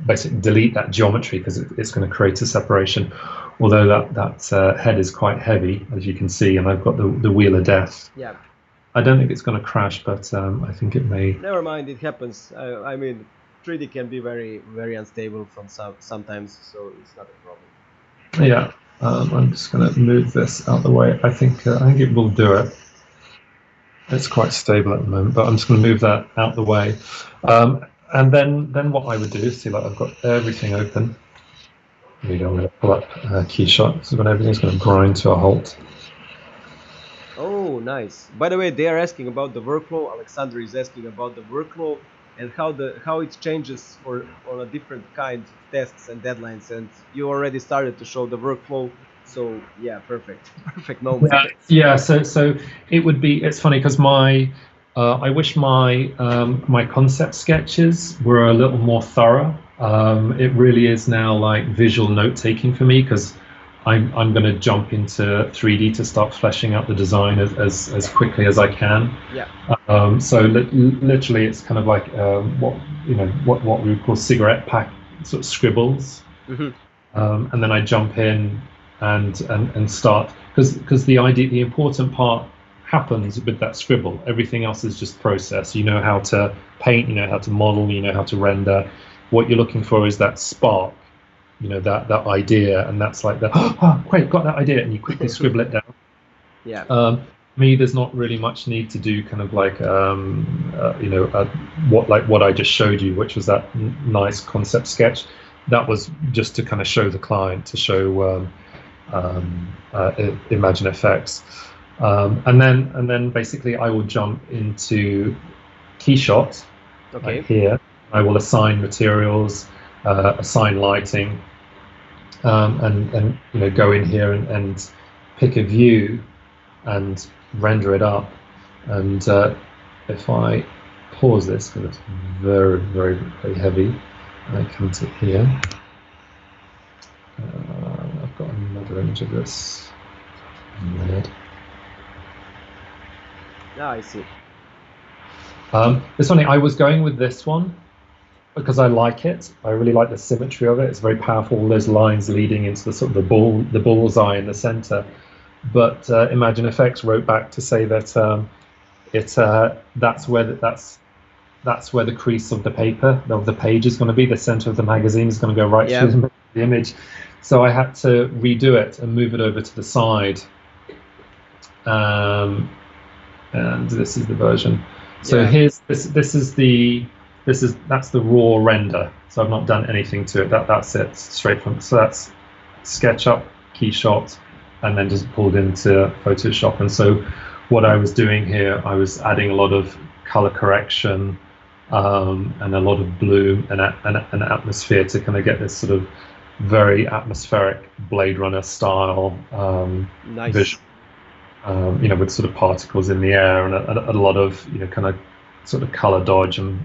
basically delete that geometry, because it's going to create a separation. Although that head is quite heavy, as you can see, and I've got the wheel of death. Yeah. I don't think it's going to crash, but I think it may. Never mind, it happens. I mean, 3D can be very, very unstable from sometimes, so it's not a problem. Yeah, I'm just going to move this out of the way. I think it will do it. It's quite stable at the moment, but I'm just going to move that out of the way. And then what I would do is see, like, I've got everything open. Maybe I'm going to pull up Keyshot, so when everything's going to grind to a halt. Oh, nice. By the way, they are asking about the workflow. Alexander is asking about the workflow and how it changes on a different kind of tests and deadlines. And you already started to show the workflow. So yeah, perfect moment. Yeah. So it would be. It's funny because I wish my concept sketches were a little more thorough. It really is now like visual note taking for me, because I'm going to jump into 3D to start fleshing out the design as quickly as I can. Yeah. So literally, it's kind of like what we would call cigarette pack sort of scribbles, and then I jump in and start, because the important part happens with that scribble. Everything else is just process. You know how to paint, you know how to model, you know how to render. What you're looking for is that spark, that idea, and that's like great, got that idea, and you quickly scribble it down. Yeah. Me, there's not really much need to do kind of like what I just showed you, which was that nice concept sketch. That was just to kind of show the client, to show Imagine Effects, and then basically I will jump into Keyshot. Okay. Like here, I will assign materials, assign lighting, and go in here and pick a view and render it up. And if I pause this, because it's very, very, very heavy, I come to here. I've got another image of this. Ah, I see. It's funny, I was going with this one because I like it. I really like the symmetry of it. It's very powerful, all those lines leading into the sort of the bullseye in the center. But Imagine Effects wrote back to say that that's where the crease of the paper, of the page, is going to be. The center of the magazine is going to go right through the image. So I had to redo it and move it over to the side. And this is the version. So here's that's the raw render. So I've not done anything to it. That's it straight from. So that's SketchUp, Keyshot, and then just pulled into Photoshop. And so what I was doing here, I was adding a lot of color correction and a lot of bloom and an atmosphere to kind of get this sort of very atmospheric Blade Runner style visual. With sort of particles in the air and a lot of kind of sort of color dodge and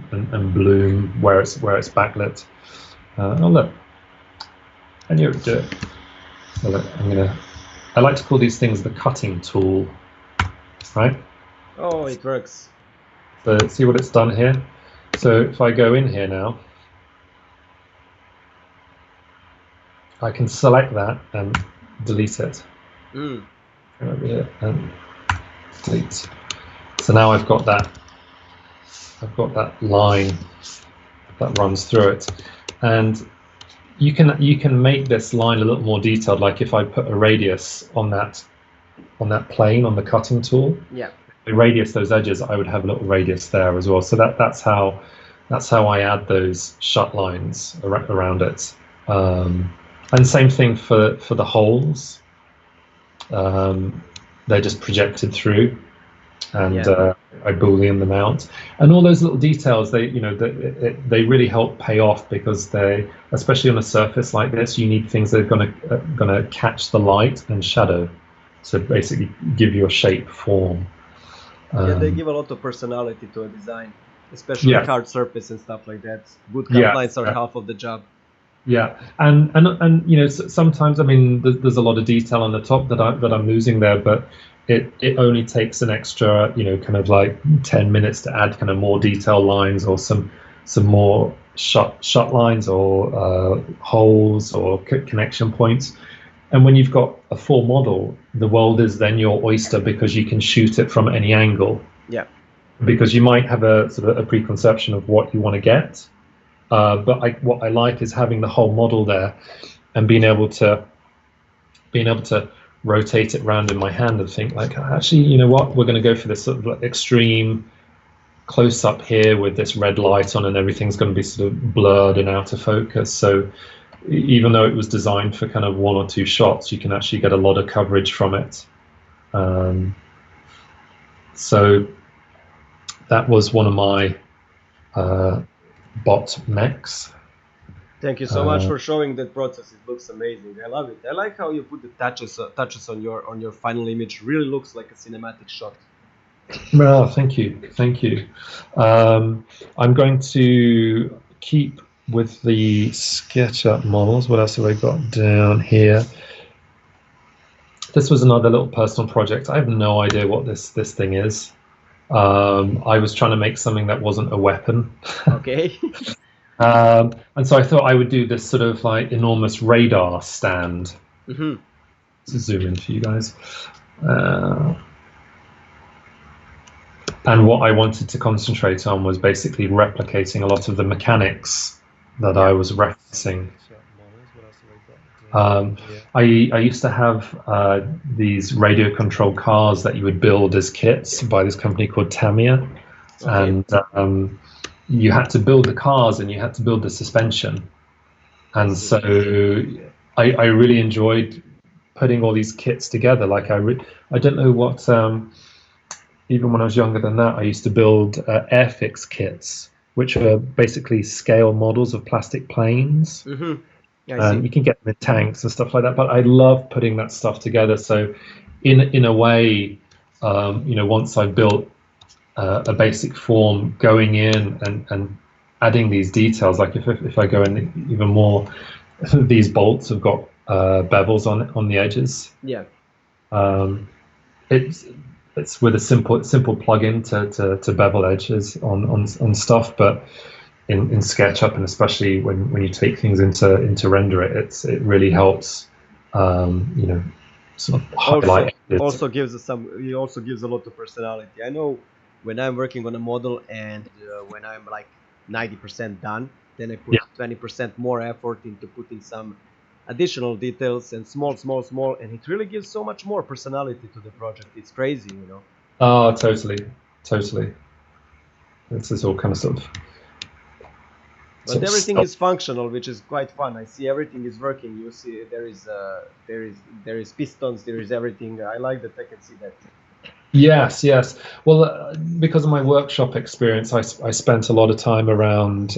bloom where it's backlit. Oh look, I knew it would do it. So look, I like to call these things the cutting tool, right? Oh, it works. So see what it's done here. So if I go in here now, I can select that and delete it. Mm. Over here and delete. So now I've got that. I've got that line that runs through it, and you can make this line a little more detailed. Like if I put a radius on that plane on the cutting tool, Yeah. I radius those edges, I would have a little radius there as well. So that's how I add those shut lines around it. And same thing for the holes. They're just projected through, and I boolean them out, and all those little details. They really help pay off, because especially on a surface like this, you need things that are gonna catch the light and shadow, to basically give you a shape, form. They give a lot of personality to a design, especially hard surface and stuff like that. Good cut lines are half of the job. Yeah, and sometimes, I mean, there's a lot of detail on the top that I'm losing there, but it only takes an extra, kind of like 10 minutes to add kind of more detail lines, or some more shut lines, or holes, or connection points. And when you've got a full model, the world is then your oyster, because you can shoot it from any angle. Yeah. Because you might have a sort of a preconception of what you want to get. But what I like is having the whole model there, and being able to rotate it around in my hand and think, like, actually, you know what, we're going to go for this sort of like extreme close up here with this red light on, and everything's going to be sort of blurred and out of focus. So even though it was designed for kind of one or two shots, you can actually get a lot of coverage from it. So that was one of my bot mechs. Thank you so much for showing that process. It looks amazing. I love it. I like how you put the touches on your final image. Really looks like a cinematic shot. Well, thank you. I'm going to keep with the SketchUp models. What else have I got down here? This was another little personal project. I have no idea what this thing is. I was trying to make something that wasn't a weapon. Okay. And so I thought I would do this sort of like enormous radar stand. Mm-hmm. To zoom in for you guys. And what I wanted to concentrate on was basically replicating a lot of the mechanics that I was referencing. I used to have these radio controlled cars that you would build as kits by this company called Tamiya. Okay. And you had to build the cars, and you had to build the suspension. And so I really enjoyed putting all these kits together. Like I don't know what, even when I was younger than that, I used to build airfix kits, which are basically scale models of plastic planes. Mm-hmm. You can get them in tanks and stuff like that, but I love putting that stuff together. So in a way, once I built a basic form, going in and adding these details, like if I go in even more, these bolts have got bevels on the edges. Yeah. It's with a simple plugin to bevel edges on stuff, but in SketchUp, and especially when you take things into render it really helps, sort of highlight. Also gives a lot of personality. I know when I'm working on a model, and when I'm like 90% done, then I put 20% more effort into putting some additional details, and small, and it really gives so much more personality to the project. It's crazy, Oh, totally. This is all kind of sort of. But everything is functional, which is quite fun. I see everything is working. You see there is pistons, there is everything. I like that I can see that. Yes. Well, because of my workshop experience, I spent a lot of time around.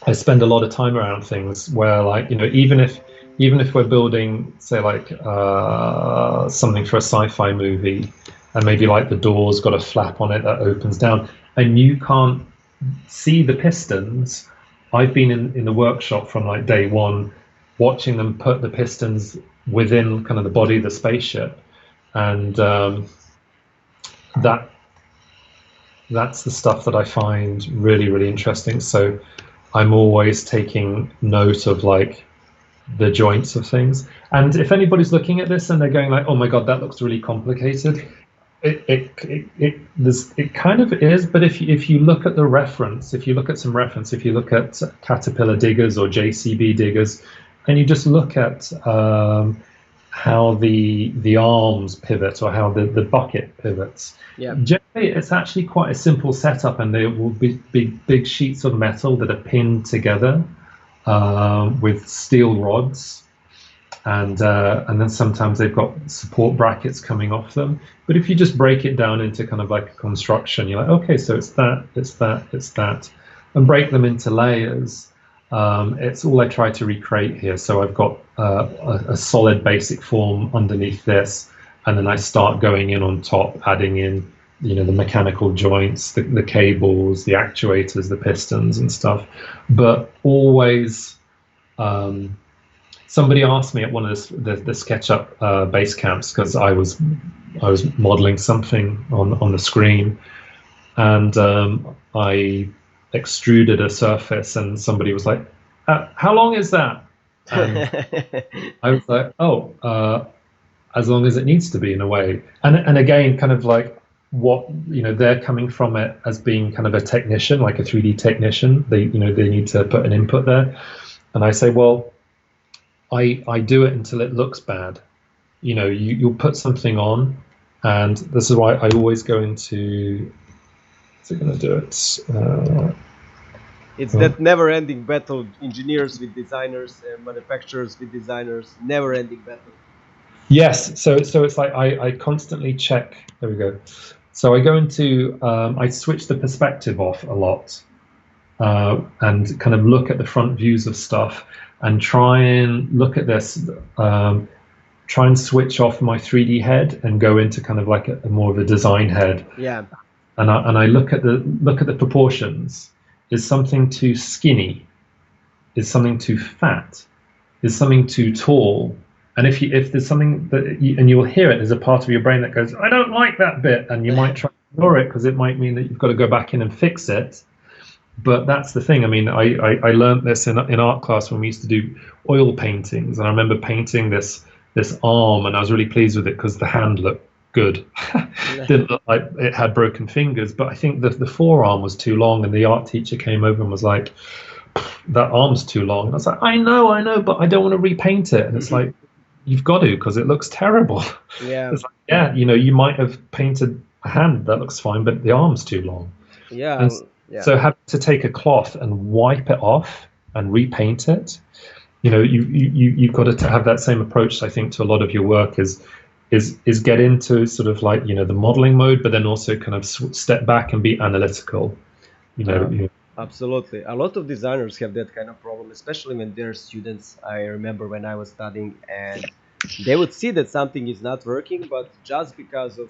I spend a lot of time around things where, like, even if we're building, say, like something for a sci-fi movie, and maybe like the door's got a flap on it that opens down, and you can't see the pistons. I've been in the workshop from like day one, watching them put the pistons within kind of the body of the spaceship, and that that's the stuff that I find really, really interesting. So I'm always taking note of like the joints of things. And if anybody's looking at this and they're going like, "Oh my God, that looks really complicated," it kind of is. But if you look at the reference, if you look at some reference, if you look at Caterpillar diggers or JCB diggers, and you just look at how the arms pivot or how the bucket pivots. Yeah. Generally, it's actually quite a simple setup, and there will be big sheets of metal that are pinned together with steel rods, and then sometimes they've got support brackets coming off them. But if you just break it down into kind of like a construction, you're like, okay, so it's that, it's that, it's that, and break them into layers. It's all I try to recreate here. So I've got a solid basic form underneath this, and then I start going in on top, adding in, you know, the mechanical joints, the cables, the actuators, the pistons and stuff. But always, somebody asked me at one of the SketchUp base camps, because I was modeling something on the screen, and I extruded a surface, and somebody was like, "How long is that?" And I was like, "Oh, as long as it needs to be, in a way." And again, kind of like what, you know, they're coming from it as being kind of a technician, like a 3D technician. They need to put an input there, and I say, well, I do it until it looks bad. You know, you'll put something on, and this is why I always go into. Is it going to do it? It's that never-ending battle, engineers with designers and manufacturers with designers, never-ending battle. Yes, so it's like I constantly check. There we go. So I go into I switch the perspective off a lot, and kind of look at the front views of stuff, and try and look at this. Try and switch off my 3D head and go into kind of like a more of a design head. Yeah. And I look at the proportions. Is something too skinny? Is something too fat? Is something too tall? And if there's something that and you'll hear it, there's a part of your brain that goes, "I don't like that bit," and you might try to ignore it because it might mean that you've got to go back in and fix it. But that's the thing. I mean, I learned this in art class when we used to do oil paintings, and I remember painting this arm, and I was really pleased with it because the hand looked good. Didn't look like it had broken fingers, but I think the forearm was too long, and the art teacher came over and was like, "That arm's too long." And I was like, I know, but I don't want to repaint it. And it's like, you've got to, because it looks terrible. Yeah. It's like, yeah, you know, you might have painted a hand that looks fine, but the arm's too long. Yeah. And so having to take a cloth and wipe it off and repaint it, you know, you've got to have that same approach, I think, to a lot of your work, is get into sort of like, you know, the modeling mode, but then also kind of step back and be analytical, you know. Absolutely. A lot of designers have that kind of problem, especially when they're students. I remember when I was studying, and they would see that something is not working, but just because of,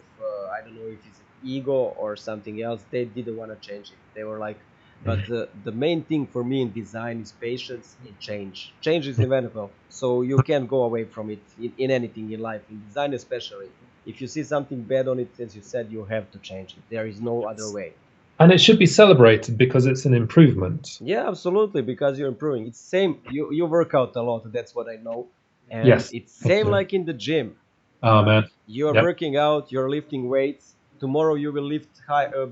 I don't know if it's ego or something else, they didn't want to change it. They were like, but the main thing for me in design is patience and change. Change is inevitable, so you can't go away from it in anything in life, in design especially. If you see something bad on it, as you said, you have to change it. There is no other way. And it should be celebrated because it's an improvement. Yeah, absolutely, because you're improving. It's same. You work out a lot. That's what I know. And yes, it's same like in the gym. Oh man, you're working out. You're lifting weights. Tomorrow you will lift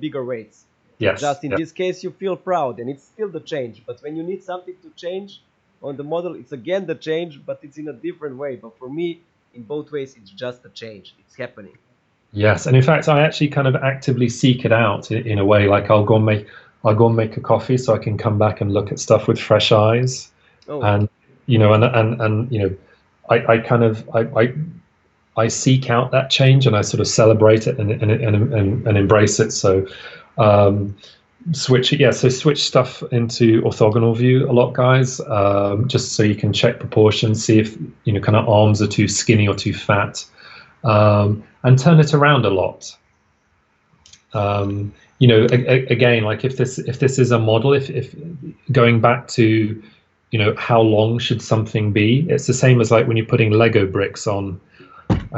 bigger weights. Yes. Just in this case, you feel proud, and it's still the change. But when you need something to change on the model, it's again the change, but it's in a different way. But for me, in both ways, it's just a change. It's happening. Yes, and in fact, I actually kind of actively seek it out in a way. Like I'll go and make a coffee so I can come back and look at stuff with fresh eyes. Oh. And you know, and you know, I kind of I seek out that change, and I sort of celebrate it and embrace it. So switch stuff into orthogonal view a lot, guys, just so you can check proportions, see if, you know, kind of arms are too skinny or too fat, and turn it around a lot. You know, again, like if this is a model, if going back to, you know, how long should something be, it's the same as like when you're putting Lego bricks on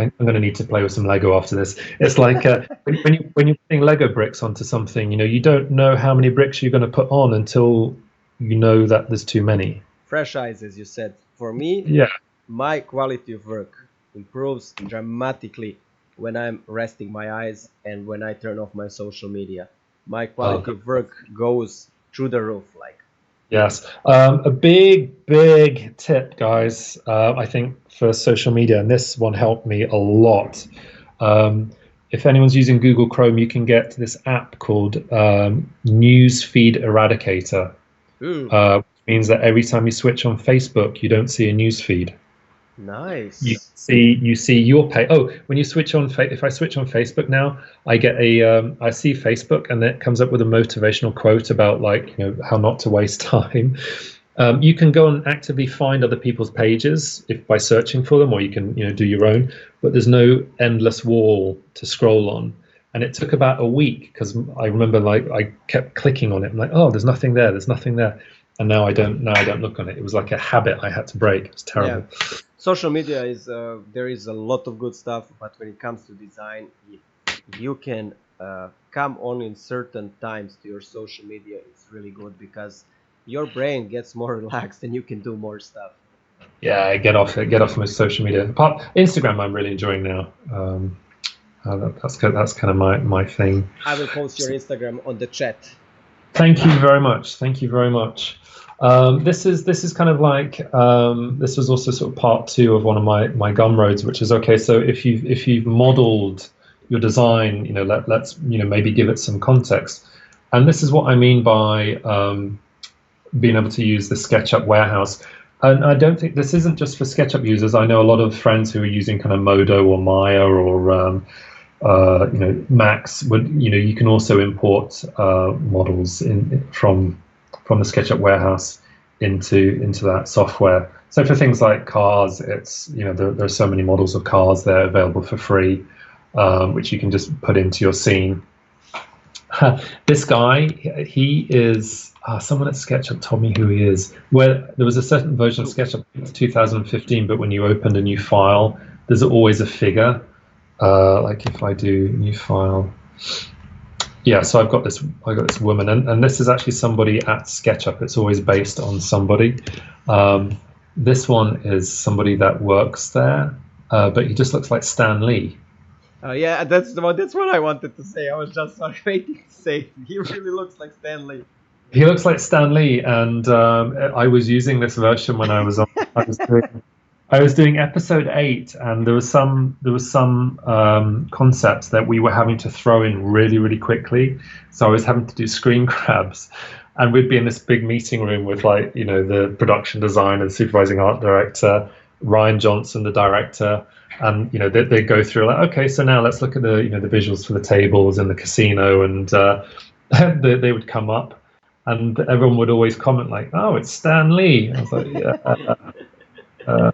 I'm going to need to play with some Lego after this. It's like when you're putting Lego bricks onto something, you don't know how many bricks you're going to put on until you know that there's too many. Fresh eyes, as you said. For me, Yeah. my quality of work improves dramatically when I'm resting my eyes and when I turn off my social media. My Oh, quality of work goes through the roof. Like, yes. A big tip, guys, I think for social media, and this one helped me a lot. Um, if anyone's using Google Chrome, you can get this app called News Feed Eradicator. mm, Which means that every time you switch on Facebook, you don't see a news feed. nice. You see your page. Oh, when you switch on, if I switch on Facebook now, I get I see Facebook, and then it comes up with a motivational quote about, like, how not to waste time. You can go and actively find other people's pages if by searching for them, or you can do your own. But there's no endless wall to scroll on. And it took about a week, because I remember, like, I kept clicking on it. I'm like, oh, there's nothing there. There's nothing there. And now I don't. Now I don't look on it. It was like a habit I had to break. It's Yeah. terrible. Social media is there is a lot of good stuff, but when it comes to design, if you can come on in certain times to your social media, it's really good because your brain gets more relaxed and you can do more stuff. Yeah, get off my social media. Instagram, I'm really enjoying now. That's kind of my thing. I will post your Instagram on the chat. Thank you very much. Thank you very much. This is kind of like, this was also sort of part two of one of my gumroads, which is, okay. So if you've modeled your design, let's maybe give it some context. And this is what I mean by being able to use the SketchUp warehouse. And I don't think this isn't just for SketchUp users. I know a lot of friends who are using kind of Modo or Maya or Max. You can also import models from the SketchUp warehouse into that software. So for things like cars, it's there are so many models of cars there available for free, which you can just put into your scene. This guy, he is someone at SketchUp told me who he is. Where there was a certain version of SketchUp, it's 2015, but when you opened a new file, there's always a figure. Like if I do new file, yeah. So I got this woman, and this is actually somebody at SketchUp. It's always based on somebody. This one is somebody that works there, but he just looks like Stan Lee. Yeah, that's what I wanted to say. I was just waiting to say he really looks like Stan Lee. He looks like Stan Lee, and I was using this version when I was on. I was doing episode 8, and there was some concepts that we were having to throw in really quickly. So I was having to do screen grabs, and we'd be in this big meeting room with, like, the production designer, the supervising art director, Ryan Johnson, the director, and they go through, like, okay, so now let's look at the the visuals for the tables in the casino, and they would come up, and everyone would always comment like, oh, it's Stan Lee. I was like, yeah.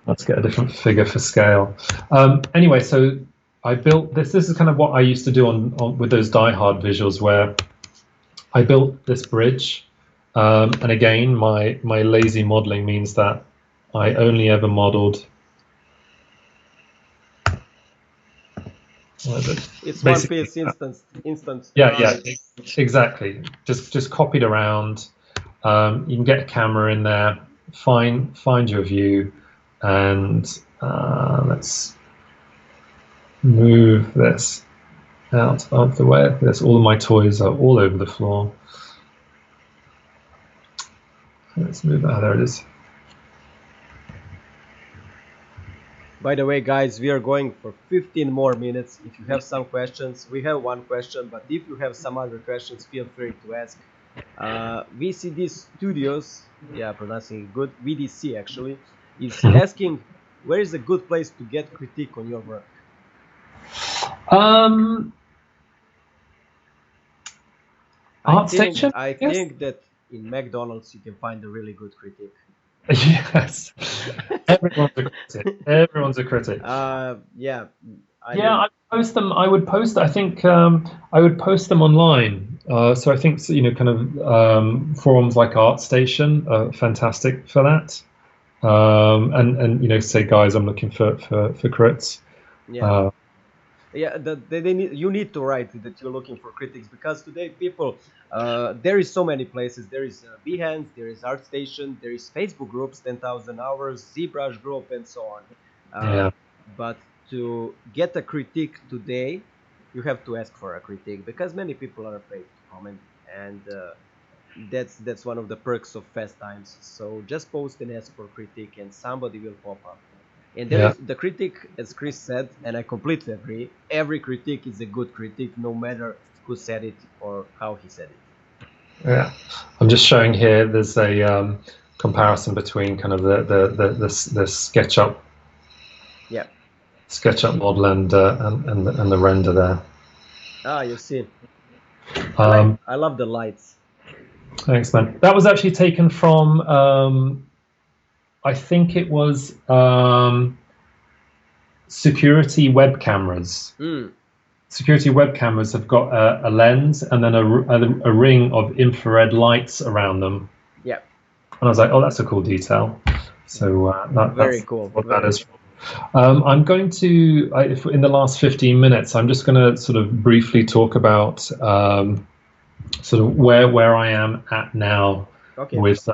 Let's get a different figure for scale. Anyway, so I built this. This is kind of what I used to do on with those Die Hard visuals, where I built this bridge. And again, my lazy modeling means that I only ever modeled. It's one piece instance. Yeah, exactly. Just copied around. You can get a camera in there. Find your view. And let's move this out of the way. All of my toys are all over the floor. Let's move that. There it is. By the way, guys, we are going for 15 more minutes. If you have some questions, we have one question, but if you have some other questions, feel free to ask. VCD Studios, yeah, pronouncing it good, VDC actually, is asking, where is a good place to get critique on your work? I think that in McDonald's you can find a really good critique. Yes, everyone's a critic. Everyone's a critic. Yeah. I post them. I would post. I think I would post them online. So I think kind of forums like ArtStation are fantastic for that. And say, guys, I'm looking for crits. Yeah. Uh, Yeah, they need, you need to write that you're looking for critics, because today people, there is so many places. There is Behance, there is ArtStation, there is Facebook groups, 10,000 hours, ZBrush group, and so on. yeah, But to get a critique today, you have to ask for a critique, because many people are afraid to comment, and that's one of the perks of fast times. So just post and ask for critique, and somebody will pop up. And there yeah, is the critic, as Chris said, and I completely agree. Every critique is a good critique, no matter who said it or how he said it. yeah. I'm just showing here. There's a comparison between kind of the Yeah. SketchUp model and the render there. Ah, you see, Um, I love the lights. Thanks, man. That was actually taken from I think it was security web cameras. Mm, Security web cameras have got a lens and then a ring of infrared lights around them. yeah, And I was like, oh, that's a cool detail. So very that's cool, what that very is. cool. I'm going to, if in the last 15 minutes, I'm just going to sort of briefly talk about sort of where I am at now Okay. with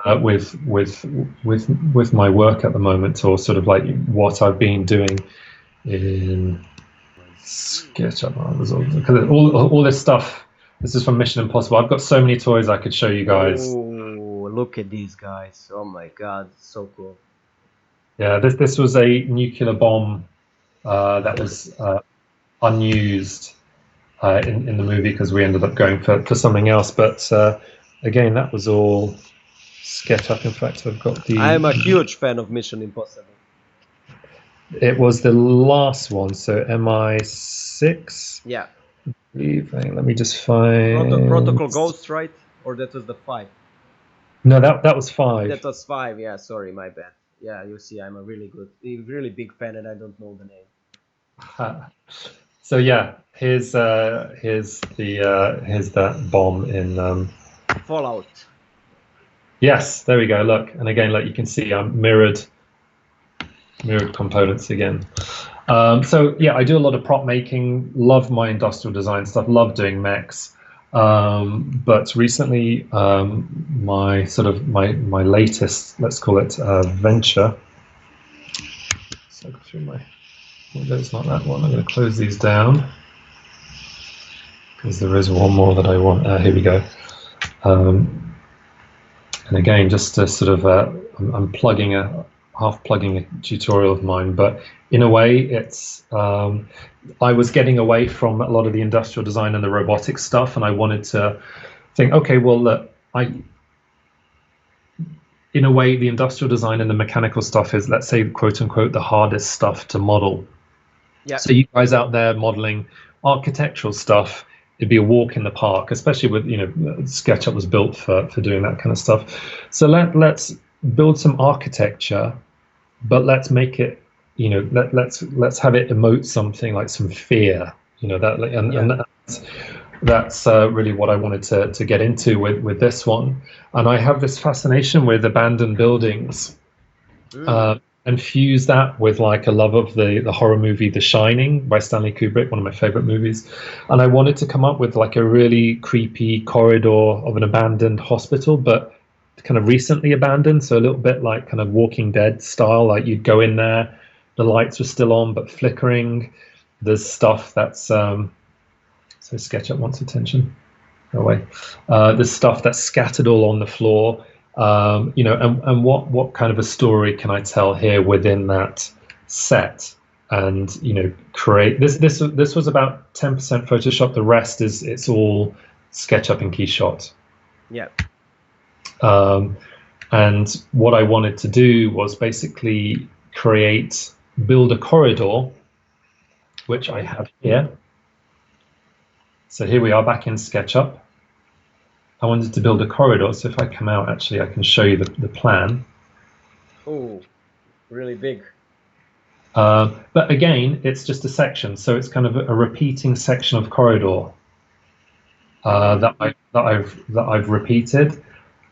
my work at the moment, or sort of like what I've been doing in SketchUp. Because all this stuff. This is from Mission Impossible. I've got so many toys I could show you guys. Oh, look at these guys! Oh my God, so cool. Yeah, this was a nuclear bomb that was unused in the movie because we ended up going for something else. But again, that was all SketchUp. In fact, I've got I am a the. huge fan of Mission Impossible. It was the last one, so MI6. Yeah. Let me just find. Protocol Ghost, right? Or that was the 5? No, that was 5. That was 5. Yeah, sorry, my bad. Yeah, you see, I'm a really big fan, and I don't know the name. So yeah, here's that bomb in. Fallout. Yes, there we go. Look, and again, like you can see, I'm mirrored components again. So yeah, I do a lot of prop making. Love my industrial design stuff. Love doing mechs. But recently, my latest, let's call it venture. So go through my. Well, it's not that one. I'm going to close these down because there is one more that I want. Here we go. And again, just to sort of, I'm half plugging a tutorial of mine, but in a way, it's I was getting away from a lot of the industrial design and the robotics stuff, and I wanted to think, okay, well, look, in a way, the industrial design and the mechanical stuff is, let's say, quote unquote, the hardest stuff to model. Yeah. So you guys out there modeling architectural stuff, it'd be a walk in the park, especially with, SketchUp was built for doing that kind of stuff. So let's build some architecture, but let's make it, let's have it emote something like some fear, and that's really what I wanted to get into with this one. And I have this fascination with abandoned buildings. And fuse that with like a love of the horror movie The Shining by Stanley Kubrick, one of my favorite movies. And I wanted to come up with like a really creepy corridor of an abandoned hospital, but kind of recently abandoned. So a little bit like kind of Walking Dead style, like you'd go in there, the lights were still on, but flickering. There's stuff that's, so SketchUp wants attention. Go away. There's stuff that's scattered all on the floor. And what kind of a story can I tell here within that set, and create this was about 10% Photoshop. The rest it's all SketchUp and KeyShot. Yeah. And what I wanted to do was basically build a corridor, which I have here. So here we are back in SketchUp. I wanted to build a corridor, so if I come out, actually, I can show you the plan. Oh, really big. But again, it's just a section, so it's kind of a repeating section of corridor that I've repeated.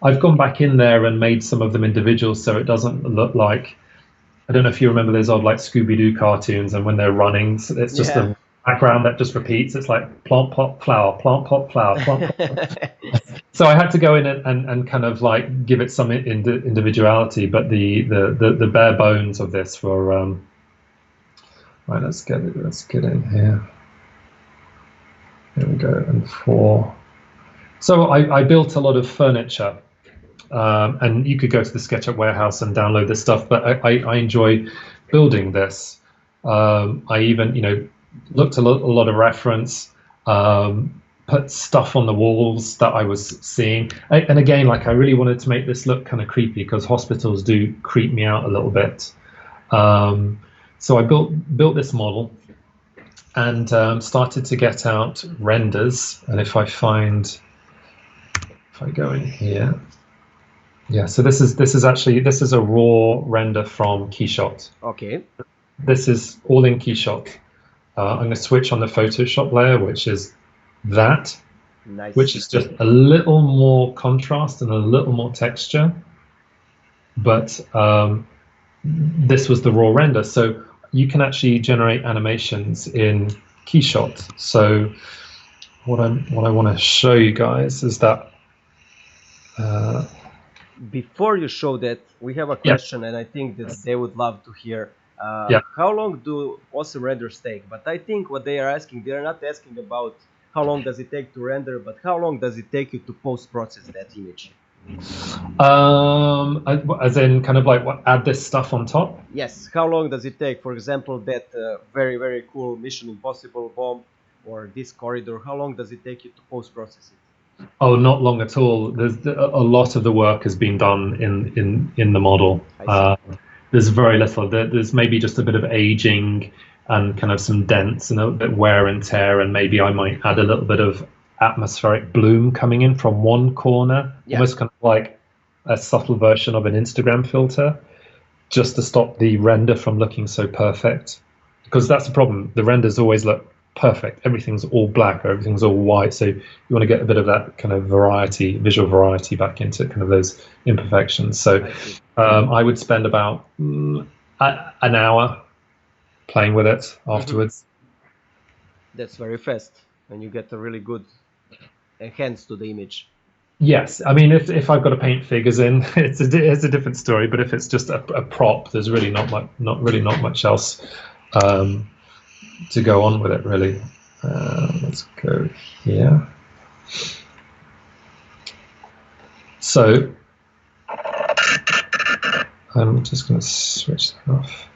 I've gone back in there and made some of them individual, so it doesn't look like I don't know if you remember those old like Scooby-Doo cartoons, and when they're running, it's just Yeah. a background that just repeats. It's like plant, pot, flower, plant, pot, flower, plant, pot. So I had to go in and kind of like give it some individuality, but the bare bones of this were right. Let's get in here. Here we go. And 4. So I built a lot of furniture, and you could go to the SketchUp warehouse and download this stuff. But I enjoy building this. I even looked a lot of reference. Put stuff on the walls that I was seeing, and again, like I really wanted to make this look kind of creepy because hospitals do creep me out a little bit. So I built this model and started to get out renders. And if I go in here, yeah. So this is a raw render from Keyshot. Okay. This is all in Keyshot. I'm going to switch on the Photoshop layer, which is that, nice. Which is just a little more contrast and a little more texture, but this was the raw render, so you can actually generate animations in Keyshot. So what I want to show you guys is that before you show that, we have a question, and I think that they would love to hear. How long do awesome renders take? But I think what they are asking, they are not asking about how long does it take to render, but how long does it take you to post-process that image? As in kind of like add this stuff on top? Yes. How long does it take? For example, that very, very cool Mission Impossible bomb or this corridor, how long does it take you to post-process it? Oh, not long at all. There's a lot of the work has been done in the model. There's very little. There's maybe just a bit of aging and kind of some dents and a bit wear and tear, and maybe I might add a little bit of atmospheric bloom coming in from one corner, almost kind of like a subtle version of an Instagram filter, just to stop the render from looking so perfect. Because that's the problem. The renders always look perfect. Everything's all black or everything's all white. So you want to get a bit of that kind of variety, visual variety back into kind of those imperfections. So I would spend about an hour playing with it afterwards. That's very fast, and you get a really good enhance to the image. Yes, I mean if I've got to paint figures in, it's a different story. But if it's just a prop, there's really not much else to go on with it really. Let's go here. So I'm just going to switch that off.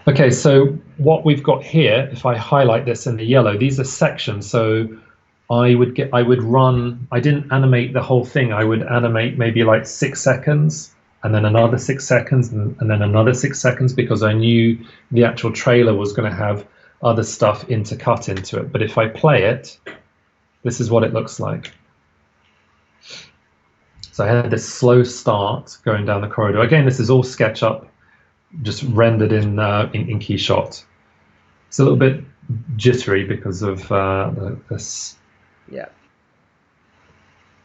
Okay, so what we've got here, if I highlight this in the yellow, these are sections. So I didn't animate the whole thing. I would animate maybe like 6 seconds and then another 6 seconds and then another 6 seconds, because I knew the actual trailer was going to have other stuff intercut into it. But if I play it, this is what it looks like. So I had this slow start going down the corridor. Again, this is all SketchUp, just rendered in Keyshot. It's a little bit jittery because of this. Yeah.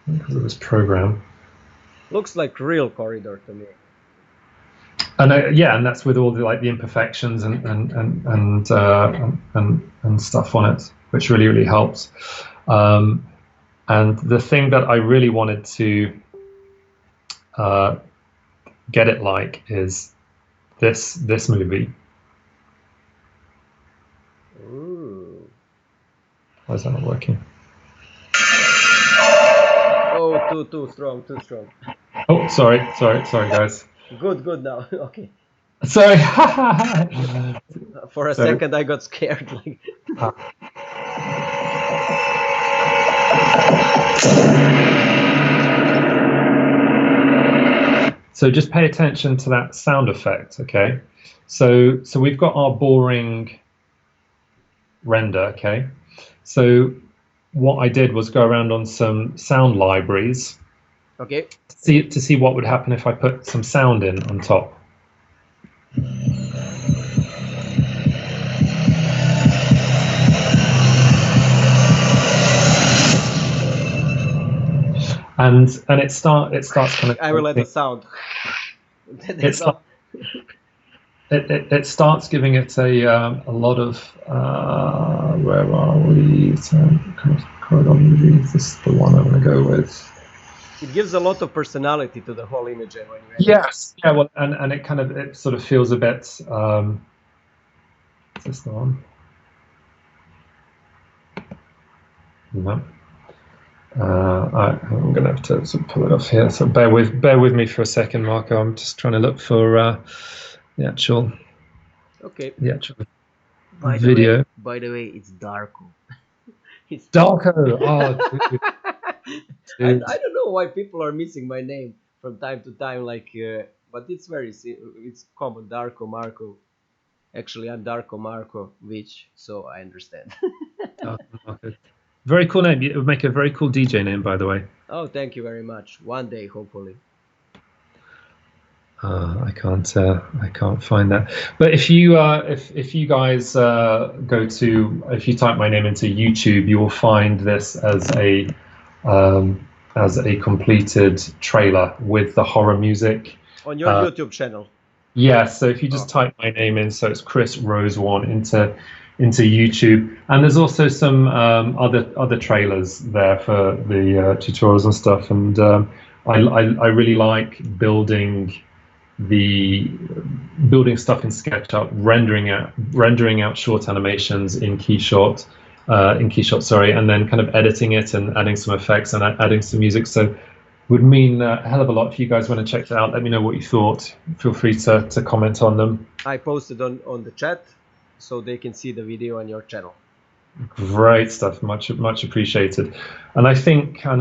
Because of this program. Looks like real corridor to me. And yeah, and that's with all the the imperfections and stuff on it, which really helps. And the thing that I really wanted to get it like is this movie. Ooh. Why is that not working? Oh, too strong. Oh, sorry, guys. Good now. Okay. Sorry. For a second, I got scared. So just pay attention to that sound effect, okay? So we've got our boring render, okay? So what I did was go around on some sound libraries, okay, to see what would happen if I put some sound in on top. And it starts kind of. I will let the sound. it starts giving it a lot of where are we? Corridor movie. This is the one I'm going to go with. It gives a lot of personality to the whole image when you edit. Yes, yeah. Well, and it sort of feels a bit. Is this the one? No. I'm going to have to sort of pull it off here. So bear with me for a second, Marco. I'm just trying to look for the actual. Okay. The actual by video. By the way, it's Darko. It's Darko. Oh, dude. I don't know why people are missing my name from time to time. But it's it's common. Darko Marco. Actually, I'm Darko Marco, so I understand. Very cool name. It would make a very cool DJ name, by the way. Oh, thank you very much. One day, hopefully. I can't find that. But if you guys if you type my name into YouTube, you will find this as a completed trailer with the horror music on your YouTube channel. Yeah, so if you just type my name in, so it's Chris Rosewarne into YouTube, and there's also some other trailers there for the tutorials and stuff, and I really like building stuff in SketchUp, rendering out short animations in Keyshot, and then kind of editing it and adding some effects and adding some music. So would mean a hell of a lot. If you guys want to check it out, let me know what you thought. Feel free to comment on them. I posted on the chat so they can see the video on your channel. Great stuff, much appreciated. And I think your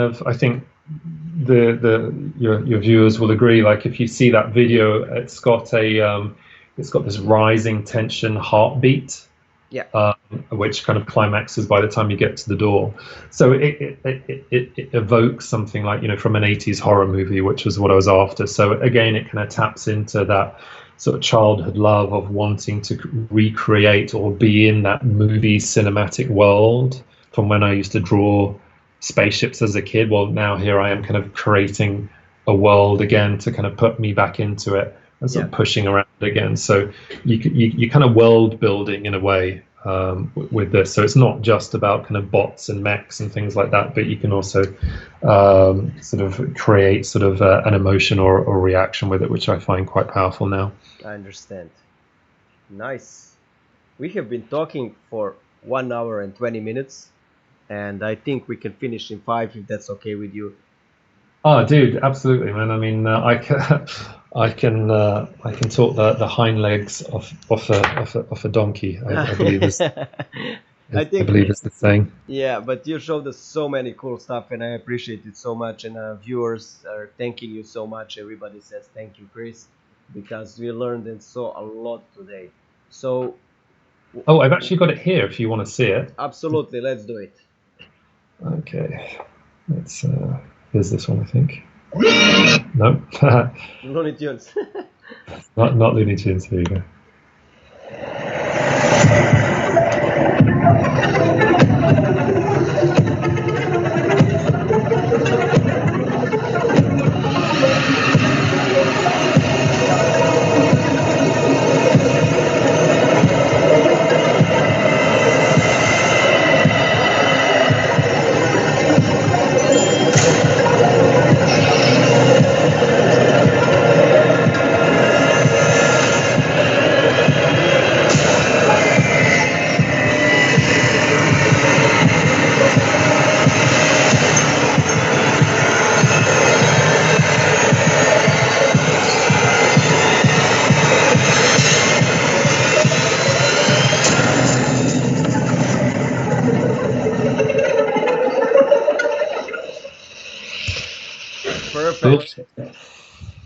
viewers will agree. Like if you see that video, it's got this rising tension heartbeat. Yeah. Which kind of climaxes by the time you get to the door. So it evokes something like, from an 80s horror movie, which was what I was after. So again, it kind of taps into that sort of childhood love of wanting to recreate or be in that movie cinematic world from when I used to draw spaceships as a kid. Well, now here I am kind of creating a world again to kind of put me back into it. And sort of pushing around again. So you kind of world building in a way with this. So it's not just about kind of bots and mechs and things like that, but you can also sort of create sort of an emotion or reaction with it, which I find quite powerful now. I understand. Nice. We have been talking for 1 hour and 20 minutes, and I think we can finish in 5 if that's okay with you. Oh, dude, absolutely, man. I mean, I can talk the hind legs off a donkey. I believe is. I believe it's the saying. Yeah, but you showed us so many cool stuff, and I appreciate it so much. And viewers are thanking you so much. Everybody says thank you, Chris, because we learned and saw a lot today. So. Oh, I've actually got it here. If you want to see it. Absolutely, let's do it. Okay, let's. Here's this one, I think. No. Looney Tunes. not Looney Tunes. Here you go.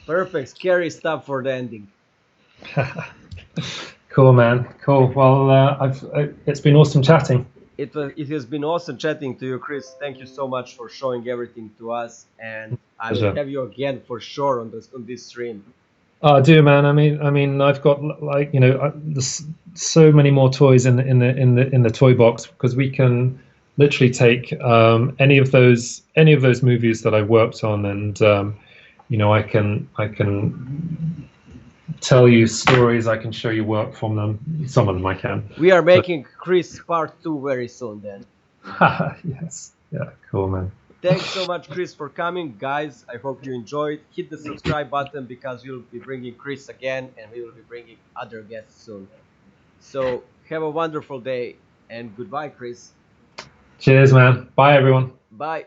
Perfect. Scary stuff for the ending. Cool, man. Cool. Well, it's been awesome chatting. It has been awesome chatting to you, Chris. Thank you so much for showing everything to us, and I will have you again for sure on this stream. Oh, do man. I mean, I've got there's so many more toys in the toy box, because we can literally take any of those movies that I worked on, and I can tell you stories. I can show you work from them. Some of them I can. We are But making Chris part 2 very soon then. yes, yeah, cool, man. Thanks so much, Chris, for coming. Guys, I hope you enjoyed. Hit the subscribe button because we'll be bringing Chris again and we will be bringing other guests soon. So, have a wonderful day and goodbye, Chris. Cheers, man. Bye, everyone. Bye.